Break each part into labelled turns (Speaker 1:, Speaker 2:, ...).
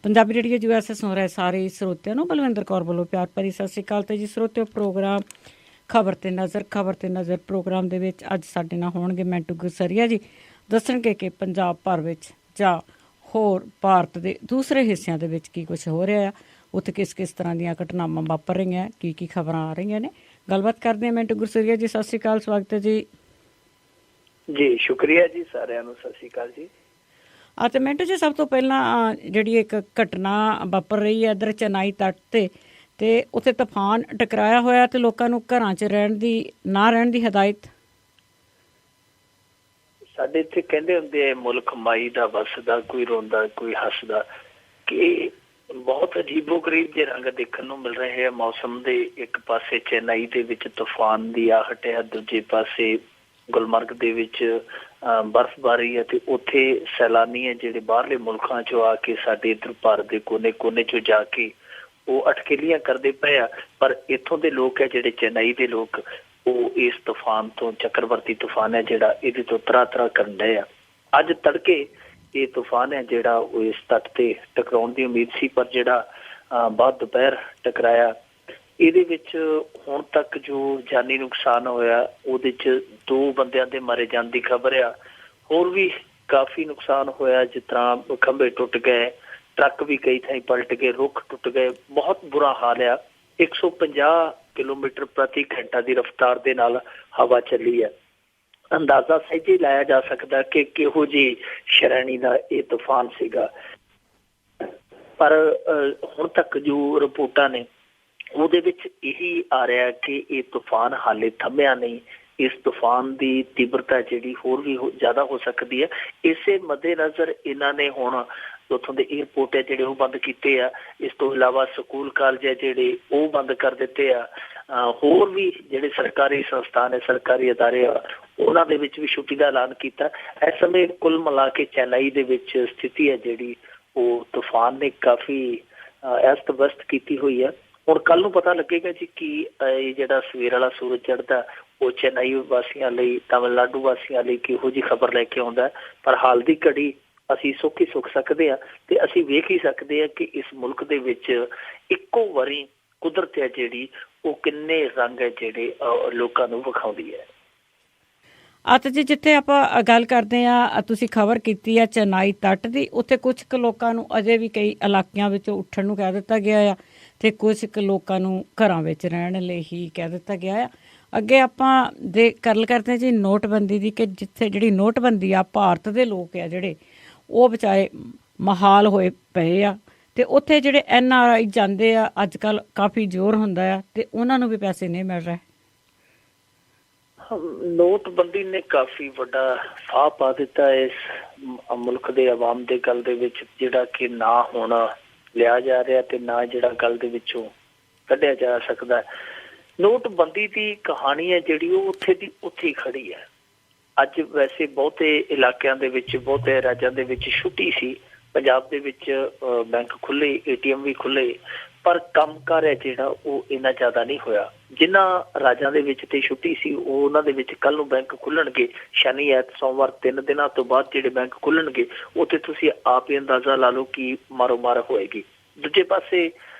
Speaker 1: Punjabi radio US ਸੁਣ ਰਹੇ ਸਾਰੇ ਸਰੋਤਿਆਂ ਨੂੰ ਬਲਵਿੰਦਰ ਕੌਰ ਵੱਲੋਂ ਪਿਆਰ ਭਰੀ ਸਤਿ ਸ਼੍ਰੀ ਅਕਾਲ। ਤੇ ਜੀ ਸਰੋਤਿਓ, ਪ੍ਰੋਗਰਾਮ ਖਬਰ ਤੇ ਨਜ਼ਰ ਪ੍ਰੋਗਰਾਮ ਦੇ ਵਿੱਚ ਅੱਜ ਸਾਡੇ ਨਾਲ ਹੋਣਗੇ ਮੈਂਟੂ ਗੁਰਸਰੀਆ ਜੀ। ਦੱਸਣਗੇ ਕਿ ਪੰਜਾਬ ਭਰ ਵਿੱਚ ਜਾਂ ਹੋਰ ਭਾਰਤ ਦੇ ਦੂਸਰੇ ਹਿੱਸਿਆਂ ਦੇ ਵਿੱਚ ਕੀ ਕੁਛ ਹੋ ਰਿਹਾ ਆ, ਉੱਥੇ ਕਿਸ ਤਰ੍ਹਾਂ ਦੀਆਂ ਘਟਨਾਵਾਂ ਵਾਪਰ ਰਹੀਆਂ, ਕੀ ਖਬਰਾਂ ਆ ਰਹੀਆਂ ਨੇ। ਗੱਲਬਾਤ ਕਰਦੇ ਹਾਂ ਮੈਂਟੂ ਗੁਰਸਰੀਆ ਜੀ। ਸਤਿ ਸ਼੍ਰੀ ਅਕਾਲ, ਸਵਾਗਤ ਹੈ ਜੀ।
Speaker 2: ਜੀ ਸ਼ੁਕਰੀਆ ਜੀ, ਸਾਰਿਆਂ ਨੂੰ ਸਤਿ ਸ਼੍ਰੀ ਅਕਾਲ ਜੀ।
Speaker 1: ਅਤੇ ਮਿੰਟੂ ਜੀ, ਸਭ ਤੋਂ ਪਹਿਲਾਂ ਜਿਹੜੀ ਇੱਕ ਘਟਨਾ ਵਾਪਰ ਰਹੀ ਹੈ ਇੱਧਰ ਚੇਨਈ ਤੱਟ ਤੇ ਉੱਥੇ ਤੂਫਾਨ ਟਕਰਾਇਆ ਹੋਇਆ ਤੇ ਲੋਕਾਂ ਨੂੰ ਘਰਾਂ 'ਚ ਨਾ ਰਹਿਣ ਦੀ ਹਦਾਇਤ।
Speaker 2: ਸਾਡੇ ਇੱਥੇ ਕਹਿੰਦੇ ਹੁੰਦੇ ਆ, ਮੁਲਕ ਮਾਈ ਦਾ ਵਸਦਾ, ਕੋਈ ਰੋਂਦਾ ਕੋਈ ਹੱਸਦਾ, ਕਿ ਬਹੁਤ ਅਜੀਬੋ ਗਰੀਬ ਜਿਹੇ ਰੰਗ ਦੇਖਣ ਨੂੰ ਮਿਲ ਰਹੇ ਆ ਮੌਸਮ ਦੇ। ਇੱਕ ਪਾਸੇ ਚੇਨਈ ਦੇ ਵਿੱਚ ਤੂਫਾਨ ਦੀ ਆਹਟ ਹੈ, ਦੂਜੇ ਪਾਸੇ ਗੁਲਮਰਗ ਦੇ ਵਿੱਚ ਬਰਫ਼ਬਾਰੀ ਹੈ, ਤੇ ਉੱਥੇ ਸੈਲਾਨੀ ਹੈ ਜਿਹੜੇ ਬਾਹਰਲੇ ਮੁਲਕਾਂ 'ਚੋਂ ਆ ਕੇ ਸਾਡੇ ਇੱਧਰ ਭਾਰਤ ਦੇ ਕੋਨੇ 'ਚੋਂ ਜਾ ਕੇ ਉਹ ਅਟਕੇਲੀਆਂ ਕਰਦੇ ਪਏ ਆ। ਪਰ ਇੱਥੋਂ ਦੇ ਲੋਕ ਹੈ ਜਿਹੜੇ ਚੇਨਈ ਦੇ ਲੋਕ, ਉਹ ਇਸ ਤੂਫਾਨ ਤੋਂ, ਚੱਕਰਵਰਤੀ ਤੂਫਾਨ ਹੈ ਜਿਹੜਾ, ਇਹਦੇ ਤੋਂ ਤਰਾਹ ਕਰਨ ਡਏ ਆ। ਅੱਜ ਤੜਕੇ ਇਹ ਤੂਫਾਨ ਹੈ ਜਿਹੜਾ ਉਹ ਇਸ ਤੱਟ ਤੇ ਟਕਰਾਉਣ ਦੀ ਉਮੀਦ ਸੀ, ਪਰ ਜਿਹੜਾ ਬਾਅਦ ਦੁਪਹਿਰ ਟਕਰਾਇਆ, ਇਹਦੇ ਵਿੱਚ ਹੁਣ ਤੱਕ ਜੋ ਜਾਨੀ ਨੁਕਸਾਨ ਹੋਇਆ ਉਹਦੇ 'ਚ 2 ਬੰਦਿਆਂ ਦੇ ਮਾਰੇ ਜਾਣ ਦੀ ਖਬਰ ਆ। ਹੋਰ ਵੀ ਕਾਫੀ ਨੁਕਸਾਨ ਹੋਇਆ, ਜਿਸ ਤਰ੍ਹਾਂ ਖੰਭੇ ਟੁੱਟ ਗਏ, ਟਰੱਕ ਵੀ ਕਈ ਥਾਈਂ ਪਲਟ ਗਏ, ਰੁੱਖ ਟੁੱਟ ਗਏ, ਬਹੁਤ ਬੁਰਾ ਹਾਲ ਆ। 150 ਕਿਲੋਮੀਟਰ ਪ੍ਰਤੀ ਘੰਟਾ ਦੀ ਰਫ਼ਤਾਰ ਦੇ ਨਾਲ ਹਵਾ ਚੱਲੀ ਹੈ। ਅੰਦਾਜ਼ਾ ਸਹਿਜੇ ਲਾਇਆ ਜਾ ਸਕਦਾ ਕਿ ਕਿਹੋ ਜਿਹੀ ਸ਼੍ਰੇਣੀ ਦਾ ਇਹ ਤੂਫਾਨ ਸੀਗਾ। ਪਰ ਹੁਣ ਤੱਕ ਜੋ ਰਿਪੋਰਟਾਂ ਨੇ ਉਹਦੇ ਵਿੱਚ ਇਹੀ ਆ ਰਿਹਾ ਕਿ ਇਹ ਤੂਫਾਨ ਹਾਲੇ ਥੰਮਿਆ ਨਹੀਂ। ਇਸ ਤੂਫਾਨ ਦੀ ਤੀਬਰਤਾ ਜਿਹੜੀ ਹੋਰ ਵੀ ਜ਼ਿਆਦਾ ਹੋ ਸਕਦੀ ਹੈ। ਇਸੇ ਮੱਦੇਨਜ਼ਰ ਇਹਨਾਂ ਨੇ ਹੁਣ ਉੱਥੋਂ ਦੇ ਏਅਰਪੋਰਟ ਹੈ ਜਿਹੜੇ ਉਹ ਬੰਦ ਕੀਤੇ ਆ। ਇਸ ਤੋਂ ਇਲਾਵਾ ਸਕੂਲ ਕਾਲਜ ਹੈ ਜਿਹੜੇ ਉਹ ਬੰਦ ਕਰ ਦਿੱਤੇ ਆ। ਹੋਰ ਵੀ ਜਿਹੜੇ ਸਰਕਾਰੀ ਸੰਸਥਾਨ ਹੈ, ਸਰਕਾਰੀ ਅਦਾਰੇ ਆ, ਉਹਨਾਂ ਦੇ ਵਿੱਚ ਵੀ ਛੁੱਟੀ ਦਾ ਐਲਾਨ ਕੀਤਾ। ਇਸ ਸਮੇਂ ਕੁੱਲ ਮਿਲਾ ਕੇ ਚੇਨਈ ਦੇ ਵਿੱਚ ਸਥਿਤੀ ਹੈ ਜਿਹੜੀ ਉਹ ਤੂਫਾਨ ਨੇ ਕਾਫੀ ਅਸਤ ਵਿਅਸਤ ਕੀਤੀ ਹੋਈ ਹੈ। ਹੁਣ ਕੱਲ ਨੂੰ ਪਤਾ ਲੱਗੇਗਾ ਜੀ ਕਿ ਇਹ ਜਿਹੜਾ ਸਵੇਰ ਵਾਲਾ ਸੂਰਜ ਚੜ੍ਹਦਾ ਉਹ ਚੇਨਈ ਵਾਸੀਆਂ ਲਈ, ਤਾਮਿਲਨਾਡੂ ਵਾਸੀਆਂ ਲਈ ਕਿਹੋ ਜਿਹੀ ਖਬਰ ਲੈ ਕੇ ਆਉਂਦਾ। ਪਰ ਹਾਲ ਦੀ ਘੜੀ ਅਸੀਂ ਸੁੱਖ ਹੀ ਸੁੱਖ ਸਕਦੇ ਹਾਂ, ਤੇ ਅਸੀਂ ਵੇਖ ਹੀ ਸਕਦੇ ਹਾਂ ਕਿ ਇਸ ਮੁਲਕ ਦੇ ਵਿੱਚ ਇੱਕੋ ਵਾਰੀ ਕੁਦਰਤ ਹੈ ਜਿਹੜੀ ਉਹ ਕਿੰਨੇ ਰੰਗ ਹੈ ਜਿਹੜੇ ਲੋਕਾਂ ਨੂੰ ਵਿਖਾਉਂਦੀ ਹੈ।
Speaker 1: ਅਤੇ ਜੀ ਜਿੱਥੇ ਆਪਾਂ ਗੱਲ ਕਰਦੇ ਹਾਂ, ਤੁਸੀਂ ਖਬਰ ਕੀਤੀ ਹੈ ਚੇਨਈ ਤੱਟ ਦੀ, ਉੱਥੇ ਕੁਝ ਕੁ ਲੋਕਾਂ ਨੂੰ ਅਜੇ ਵੀ ਕਈ ਇਲਾਕਿਆਂ ਵਿੱਚੋਂ ਉੱਠਣ ਨੂੰ ਕਹਿ ਦਿੱਤਾ ਗਿਆ ਆ, ਤੇ ਕੁਝ ਕੁ ਲੋਕਾਂ ਨੂੰ ਘਰਾਂ ਵਿੱਚ ਰਹਿਣ ਲਈ ਹੀ ਕਹਿ ਦਿੱਤਾ ਗਿਆ ਆ। ਅੱਗੇ ਆਪਾਂ ਗੱਲ ਕਰਦੇ ਹਾਂ ਜੀ ਨੋਟਬੰਦੀ ਦੀ, ਕਿ ਜਿੱਥੇ ਜਿਹੜੀ ਨੋਟਬੰਦੀ ਆ, ਭਾਰਤ ਦੇ ਲੋਕ ਆ ਜਿਹੜੇ ਉਹ ਵਿਚਾਰੇ ਮਹਾਲ ਹੋਏ ਪਏ ਆ, ਤੇ ਉੱਥੇ ਜਿਹੜੇ NRI ਜਾਂਦੇ ਆ, ਅੱਜ ਕੱਲ੍ਹ ਕਾਫੀ ਜ਼ੋਰ ਹੁੰਦਾ ਆ, ਤੇ ਉਹਨਾਂ ਨੂੰ ਵੀ ਪੈਸੇ ਨਹੀਂ ਮਿਲ ਰਹੇ।
Speaker 2: ਨੋਟਬੰਦੀ ਨੇ ਕਾਫੀ ਵੱਡਾ ਫਾਹ ਪਾ ਦਿੱਤਾ ਇਸ ਮੁਲਕ ਦੇ ਆਵਾਮ ਦੇ ਗੱਲ ਦੇ ਵਿੱਚ, ਜਿਹੜਾ ਕਿ ਨਾ ਹੁਣ ਲਿਆ ਜਾ ਰਿਹਾ ਤੇ ਨਾ ਜਿਹੜਾ ਗੱਲ ਦੇ ਵਿੱਚੋਂ ਕੱਢਿਆ ਜਾ ਸਕਦਾ। ਨੋਟਬੰਦੀ ਦੀ ਕਹਾਣੀ ਹੈ ਜਿਹੜੀ ਉਹ ਉੱਥੇ ਦੀ ਉੱਥੇ ਹੀ ਖੜੀ ਹੈ। ਅੱਜ ਵੈਸੇ ਬਹੁਤੇ ਇਲਾਕਿਆਂ ਦੇ ਵਿੱਚ, ਬਹੁਤੇ ਰਾਜਾਂ ਦੇ ਵਿੱਚ ਛੁੱਟੀ ਸੀ। ਪੰਜਾਬ ਦੇ ਵਿੱਚ ਬੈਂਕ ਖੁੱਲੇ, ATM ਵੀ ਖੁੱਲੇ, ਪਰ ਕੰਮਕਾਰ ਹੈ ਜਿਹੜਾ ਉਹ ਇੰਨਾ ਜ਼ਿਆਦਾ ਨਹੀਂ ਹੋਇਆ। ਜਿਨ੍ਹਾਂ ਰਾਜਾਂ ਦੇ ਵਿੱਚ ਤੇ ਛੁੱਟੀ ਸੀ ਉਹਨਾਂ ਦੇ ਵਿੱਚ ਕੱਲ੍ਹ ਨੂੰ ਬੈਂਕ ਖੁੱਲਣਗੇ। ਸ਼ਨੀ, ਐਤ, ਸੋਮਵਾਰ 3 ਦਿਨਾਂ ਤੋਂ ਬਾਅਦ ਜਿਹੜੇ ਬੈਂਕ ਖੁੱਲਣਗੇ ਉੱਥੇ ਤੁਸੀਂ ਆਪ ਹੀ ਅੰਦਾਜ਼ਾ ਲਾ ਲਓ ਕਿ ਮਾਰੋ ਮਾਰ ਹੋਏਗੀ। ਦੂਜੇ ਪਾਸੇ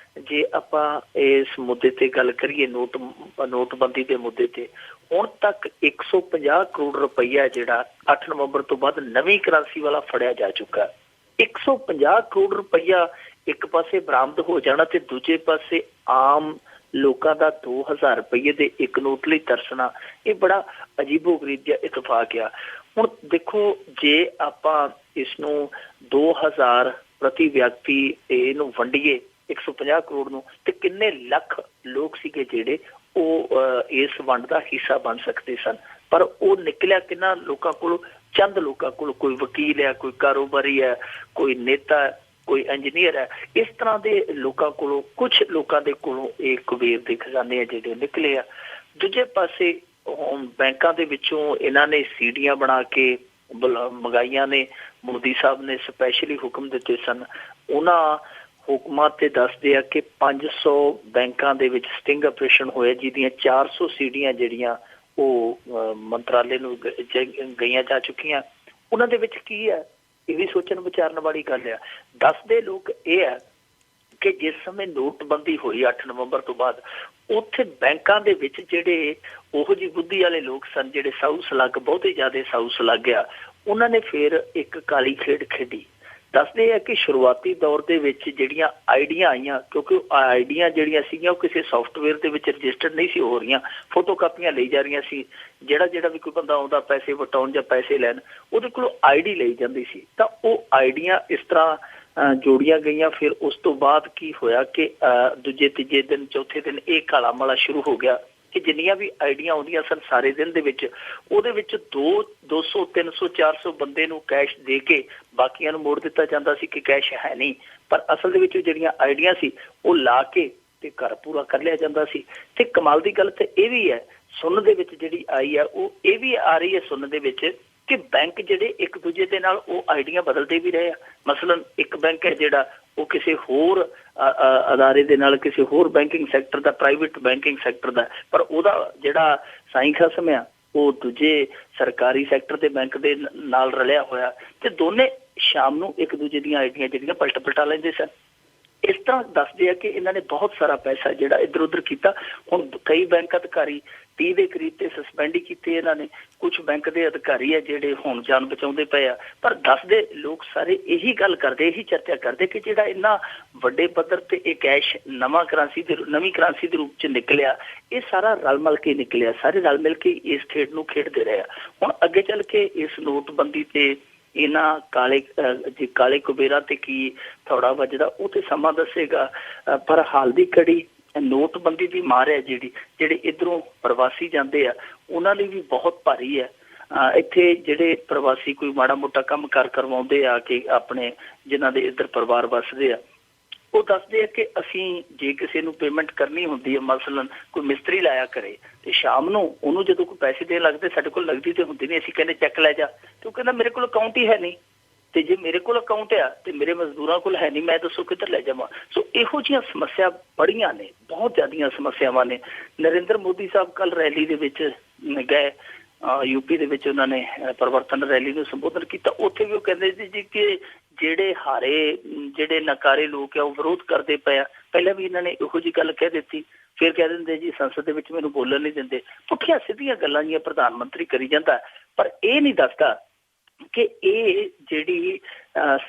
Speaker 2: ਜੇ ਆਪਾਂ ਇਸ ਮੁੱਦੇ ਤੇ ਗੱਲ ਕਰੀਏ, ਨੋਟਬੰਦੀ ਦੇ ਮੁੱਦੇ ਤੇ, ਹੁਣ ਤੱਕ 150 ਕਰੋੜ ਰੁਪਈਆ ਜਿਹੜਾ 8 ਨਵੰਬਰ ਤੋਂ ਬਾਅਦ ਨਵੀਂ ਕਰੰਸੀ ਵਾਲਾ ਫੜਿਆ ਜਾ ਚੁੱਕਾ। 150 ਕਰੋੜ ਰੁਪਈਆ ਇੱਕ ਪਾਸੇ ਬਰਾਮਦ ਹੋ ਜਾਣਾ, ਤੇ ਦੂਜੇ ਪਾਸੇ ਆਮ ਲੋਕਾਂ ਦਾ 2000 ਰੁਪਈਏ ਦੇ ਇੱਕ ਨੋਟ ਲਈ ਤਰਸਣਾ, ਇਹ ਬੜਾ ਅਜੀਬੋ ਗਰੀਬ ਜਿਹਾ ਇਤਫਾਕ ਆ। ਹੁਣ ਦੇਖੋ, ਜੇ ਆਪਾਂ ਇਸ ਨੂੰ 2000 ਪ੍ਰਤੀ ਵਿਅਕਤੀ ਇਹਨੂੰ ਵੰਡੀਏ 150 ਕਰੋੜ ਨੂੰ, ਤੇ ਕਿੰਨੇ ਲੱਖ ਲੋਕ ਸੀਗੇ ਜਿਹੜੇ ਉਹ ਇਸ ਵੰਡ ਦਾ ਹਿੱਸਾ ਬਣ ਸਕਦੇ ਸਨ। ਪਰ ਉਹ ਨਿਕਲਿਆ ਕਿੰਨਾ ਲੋਕਾਂ ਕੋਲ? ਚੰਦ ਲੋਕਾਂ ਕੋਲ। ਕੋਈ ਵਕੀਲ ਹੈ, ਕੋਈ ਕਾਰੋਬਾਰੀ ਹੈ, ਕੋਈ ਨੇਤਾ ਹੈ, ਕੋਈ ਇੰਜੀਨੀਅਰ ਹੈ। ਇਸ ਤਰ੍ਹਾਂ ਦੇ ਲੋਕਾਂ ਕੋਲੋਂ, ਕੁਝ ਲੋਕਾਂ ਦੇ ਕੋਲੋਂ ਇਹ ਕੁਬੇਰ ਦੇ ਖਜ਼ਾਨੇ ਆ ਜਿਹੜੇ ਨਿਕਲੇ ਆ। ਦੂਜੇ ਪਾਸੇ ਬੈਂਕਾਂ ਦੇ ਵਿੱਚੋਂ ਇਹਨਾਂ ਨੇ ਸੀਡੀਆਂ ਬਣਾ ਕੇ ਮੰਗਾਈਆਂ ਨੇ। ਮੋਦੀ ਸਾਹਿਬ ਨੇ ਸਪੈਸ਼ਲੀ ਹੁਕਮ ਦਿੱਤੇ ਸਨ। ਉਹਨਾਂ ਹੁਕਮਾਂ ਤੇ ਦੱਸਦੇ ਆ ਕਿ 500 ਬੈਂਕਾਂ ਦੇ ਵਿੱਚ ਸਟਿੰਗ ਆਪਰੇਸ਼ਨ ਹੋਇਆ, ਜਿਹਦੀਆਂ 400 ਸੀਡੀਆਂ ਜਿਹੜੀਆਂ ਉਹ ਮੰਤਰਾਲੇ ਨੂੰ ਗਈਆਂ ਜਾ ਚੁੱਕੀਆਂ। ਉਹਨਾਂ ਦੇ ਵਿੱਚ ਕੀ ਹੈ ਇਹ ਵੀ ਸੋਚਣ ਵਿਚਾਰਨ ਵਾਲੀ ਗੱਲ ਆ। ਦੱਸਦੇ ਲੋਕ ਇਹ ਹੈ ਕਿ ਜਿਸ ਸਮੇਂ ਨੋਟਬੰਦੀ ਹੋਈ 8 ਨਵੰਬਰ ਤੋਂ ਬਾਅਦ, ਉੱਥੇ ਬੈਂਕਾਂ ਦੇ ਵਿੱਚ ਜਿਹੜੇ ਉਹੋ ਜਿਹੀ ਬੁੱਧੀ ਵਾਲੇ ਲੋਕ ਸਨ, ਜਿਹੜੇ ਸਾਊ ਸਲੱਗ, ਬਹੁਤੇ ਜ਼ਿਆਦਾ ਸਾਊ ਸਲੱਗ ਆ, ਉਹਨਾਂ ਨੇ ਫਿਰ ਇੱਕ ਕਾਲੀ ਖੇਡ ਖੇਡੀ। ਦੱਸਦੇ ਆ ਕਿ ਸ਼ੁਰੂਆਤੀ ਦੌਰ ਦੇ ਵਿੱਚ ਜਿਹੜੀਆਂ ਆਈਡੀਆਂ ਆਈਆਂ, ਕਿਉਂਕਿ ਉਹ ਆਈਡੀਆਂ ਜਿਹੜੀਆਂ ਸੀਗੀਆਂ ਉਹ ਕਿਸੇ ਸੌਫਟਵੇਅਰ ਦੇ ਵਿੱਚ ਰਜਿਸਟਰਡ ਨਹੀਂ ਸੀ ਹੋ ਰਹੀਆਂ, ਫੋਟੋ ਕਾਪੀਆਂ ਲਈ ਜਾ ਰਹੀਆਂ ਸੀ। ਜਿਹੜਾ ਵੀ ਕੋਈ ਬੰਦਾ ਆਉਂਦਾ ਪੈਸੇ ਵਟਾਉਣ ਜਾਂ ਪੈਸੇ ਲੈਣ, ਉਹਦੇ ਕੋਲੋਂ ਆਈਡੀ ਲਈ ਜਾਂਦੀ ਸੀ। ਤਾਂ ਉਹ ਆਈਡੀਆਂ ਇਸ ਤਰ੍ਹਾਂ ਜੋੜੀਆਂ ਗਈਆਂ। ਫਿਰ ਉਸ ਤੋਂ ਬਾਅਦ ਕੀ ਹੋਇਆ ਕਿ ਦੂਜੇ ਤੀਜੇ ਦਿਨ ਚੌਥੇ ਦਿਨ ਇਹ ਕਾਲਾ ਮਾਲਾ ਸ਼ੁਰੂ ਹੋ ਗਿਆ ਕਿ ਜਿੰਨੀਆਂ ਵੀ ਆਈਡੀਆਂ ਆਉਂਦੀਆਂ ਸਨ ਸਾਰੇ ਦਿਨ ਦੇ ਵਿੱਚ, ਉਹਦੇ ਵਿੱਚ 200 300 400 ਬੰਦੇ ਨੂੰ ਕੈਸ਼ ਦੇ ਕੇ ਬਾਕੀਆਂ ਨੂੰ ਮੋੜ ਦਿੱਤਾ ਜਾਂਦਾ ਸੀ ਕਿ ਕੈਸ਼ ਹੈ ਨਹੀਂ। ਪਰ ਅਸਲ ਦੇ ਵਿੱਚ ਜਿਹੜੀਆਂ ਆਈਡੀਆਂ ਸੀ ਉਹ ਲਾ ਕੇ ਤੇ ਘਰ ਪੂਰਾ ਕਰ ਲਿਆ ਜਾਂਦਾ ਸੀ। ਤੇ ਕਮਾਲ ਦੀ ਗੱਲ ਤੇ ਇਹ ਵੀ ਹੈ, ਸੁਣਨ ਦੇ ਵਿੱਚ ਜਿਹੜੀ ਆਈ ਹੈ, ਉਹ ਇਹ ਵੀ ਆ ਰਹੀ ਹੈ ਸੁਣਨ ਦੇ ਵਿੱਚ ਕਿ ਬੈਂਕ ਜਿਹੜੇ ਇੱਕ ਦੂਜੇ ਦੇ ਨਾਲ ਉਹ ਆਈਡੀਆਂ ਬਦਲਦੇ ਵੀ ਰਹੇ ਆ। ਮਸਲਨ ਇੱਕ ਬੈਂਕ ਹੈ ਜਿਹੜਾ ਉਹ ਕਿਸੇ ਹੋਰ ਅਦਾਰੇ ਦੇ ਨਾਲ, ਕਿਸੇ ਹੋਰ ਬੈਂਕਿੰਗ ਸੈਕਟਰ ਦਾ, ਪ੍ਰਾਈਵੇਟ ਬੈਂਕਿੰਗ ਸੈਕਟਰ ਦਾ, ਪਰ ਉਹਦਾ ਜਿਹੜਾ ਸਾਈਂ ਖਸਮ ਆ ਉਹ ਦੂਜੇ ਸਰਕਾਰੀ ਸੈਕਟਰ ਦੇ ਬੈਂਕ ਦੇ ਨਾਲ ਰਲਿਆ ਹੋਇਆ, ਤੇ ਦੋਨੇ ਸ਼ਾਮ ਨੂੰ ਇੱਕ ਦੂਜੇ ਦੀਆਂ ਆਈਡੀਆਂ ਜਿਹੜੀਆਂ ਪਲਟਾ ਲੈਂਦੇ ਸਨ। ਇਸ ਤਰ੍ਹਾਂ ਦੱਸਦੇ ਆ ਕਿ ਇਹਨਾਂ ਨੇ ਬਹੁਤ ਸਾਰਾ ਪੈਸਾ ਜਿਹੜਾ ਇੱਧਰ ਉੱਧਰ ਕੀਤਾ। ਹੁਣ ਕਈ ਬੈਂਕ ਅਧਿਕਾਰੀ 30 ਦੇ ਕਰੀਬ ਤੇ ਸਸਪੈਂਡ ਹੀ ਕੀਤੇ ਇਹਨਾਂ ਨੇ। ਕੁਝ ਬੈਂਕ ਦੇ ਅਧਿਕਾਰੀ ਆ ਜਿਹੜੇ ਹੁਣ ਜਾਨ ਬਚਾਉਂਦੇ ਪਏ ਆ। ਪਰ ਦੱਸਦੇ ਲੋਕ ਸਾਰੇ ਇਹੀ ਗੱਲ ਕਰਦੇ, ਇਹੀ ਚਰਚਾ ਕਰਦੇ ਕਿ ਜਿਹੜਾ ਇੰਨਾ ਵੱਡੇ ਪੱਧਰ ਤੇ ਇਹ ਕੈਸ਼ ਨਵੀਂ ਕ੍ਰਾਂਤੀ ਦੇ ਰੂਪ ਚ ਨਿਕਲਿਆ, ਇਹ ਸਾਰਾ ਰਲ ਮਿਲ ਕੇ ਨਿਕਲਿਆ। ਸਾਰੇ ਰਲ ਮਿਲ ਕੇ ਇਸ ਖੇਡ ਨੂੰ ਖੇਡਦੇ ਰਹੇ ਆ। ਹੁਣ ਅੱਗੇ ਚੱਲ ਕੇ ਇਸ ਨੋਟਬੰਦੀ ਤੇ ਇਹਨਾਂ ਕਾਲੇ ਕੁਬੇਰਾ ਤੇ ਕੀ ਥੋੜਾ ਵੱਜਦਾ ਉਹ ਤੇ ਸਮਾਂ ਦੱਸੇਗਾ। ਪਰ ਹਾਲ ਦੀ ਘੜੀ ਨੋਟਬੰਦੀ ਦੀ ਮਾਰ ਹੈ ਜਿਹੜੇ ਇੱਧਰੋਂ ਪ੍ਰਵਾਸੀ ਜਾਂਦੇ ਆ ਉਹਨਾਂ ਲਈ ਵੀ ਬਹੁਤ ਭਾਰੀ ਹੈ। ਇੱਥੇ ਜਿਹੜੇ ਪ੍ਰਵਾਸੀ ਕੋਈ ਮਾੜਾ ਮੋਟਾ ਕੰਮ ਕਾਰ ਕਰਵਾਉਂਦੇ ਆ ਕਿ ਆਪਣੇ ਜਿਨ੍ਹਾਂ ਦੇ ਇੱਧਰ ਪਰਿਵਾਰ ਵੱਸਦੇ ਆ, ਉਹ ਦੱਸਦੇ ਆ ਕਿ ਅਸੀਂ ਜੇ ਕਿਸੇ ਨੂੰ ਪੇਮੈਂਟ ਕਰਨੀ ਹੁੰਦੀ ਹੈ, ਮਸਲਨ ਕੋਈ ਮਿਸਤਰੀ ਲਾਇਆ ਕਰੇ ਤੇ ਸ਼ਾਮ ਨੂੰ ਉਹਨੂੰ ਜਦੋਂ ਕੋਈ ਪੈਸੇ ਦੇਣ ਲੱਗਦੇ, ਸਾਡੇ ਕੋਲ ਲੱਗਦੀ ਤੇ ਹੁੰਦੀ ਨਹੀਂ, ਅਸੀਂ ਕਹਿੰਦੇ ਚੈੱਕ ਲੈ ਜਾ, ਤੇ ਉਹ ਕਹਿੰਦਾ ਮੇਰੇ ਕੋਲ ਅਕਾਊਂਟ ਹੀ ਹੈ ਨਹੀਂ, ਤੇ ਜੇ ਮੇਰੇ ਕੋਲ ਅਕਾਊਂਟ ਆ ਤੇ ਮੇਰੇ ਮਜ਼ਦੂਰਾਂ ਕੋਲ ਹੈ ਨਹੀਂ, ਮੈਂ ਦੱਸੋ ਕਿੱਧਰ ਲੈ ਜਾਵਾਂ। ਸੋ ਇਹੋ ਜਿਹੀਆਂ ਸਮੱਸਿਆ ਬੜੀਆਂ ਨੇ, ਬਹੁਤ ਜ਼ਿਆਦੀਆਂ ਸਮੱਸਿਆਵਾਂ ਨੇ। ਨਰਿੰਦਰ ਮੋਦੀ ਸਾਹਿਬ ਕੱਲ ਰੈਲੀ ਦੇ ਵਿੱਚ ਗਏ, ਯੂਪੀ ਦੇ ਵਿੱਚ ਉਹਨਾਂ ਨੇ ਪਰਿਵਰਤਨ ਰੈਲੀ ਨੂੰ ਸੰਬੋਧਨ ਕੀਤਾ। ਉੱਥੇ ਵੀ ਉਹ ਕਹਿੰਦੇ ਸੀ ਜੀ ਕਿ ਜਿਹੜੇ ਹਾਰੇ, ਜਿਹੜੇ ਨਕਾਰੇ ਲੋਕ ਆ ਉਹ ਵਿਰੋਧ ਕਰਦੇ ਪਏ ਆ। ਪਹਿਲਾਂ ਵੀ ਇਹਨਾਂ ਨੇ ਇਹੋ ਜਿਹੀ ਗੱਲ ਕਹਿ ਦਿੱਤੀ, ਫਿਰ ਕਹਿ ਦਿੰਦੇ ਜੀ ਸੰਸਦ ਦੇ ਵਿੱਚ ਮੈਨੂੰ ਬੋਲਣ ਨਹੀਂ ਦਿੰਦੇ। ਪੁੱਠੀਆਂ ਸਿੱਧੀਆਂ ਗੱਲਾਂ ਜੀਆਂ ਪ੍ਰਧਾਨ ਮੰਤਰੀ ਕਰੀ ਜਾਂਦਾ, ਪਰ ਇਹ ਨਹੀਂ ਦੱਸਦਾ ਕਿ ਇਹ ਜਿਹੜੀ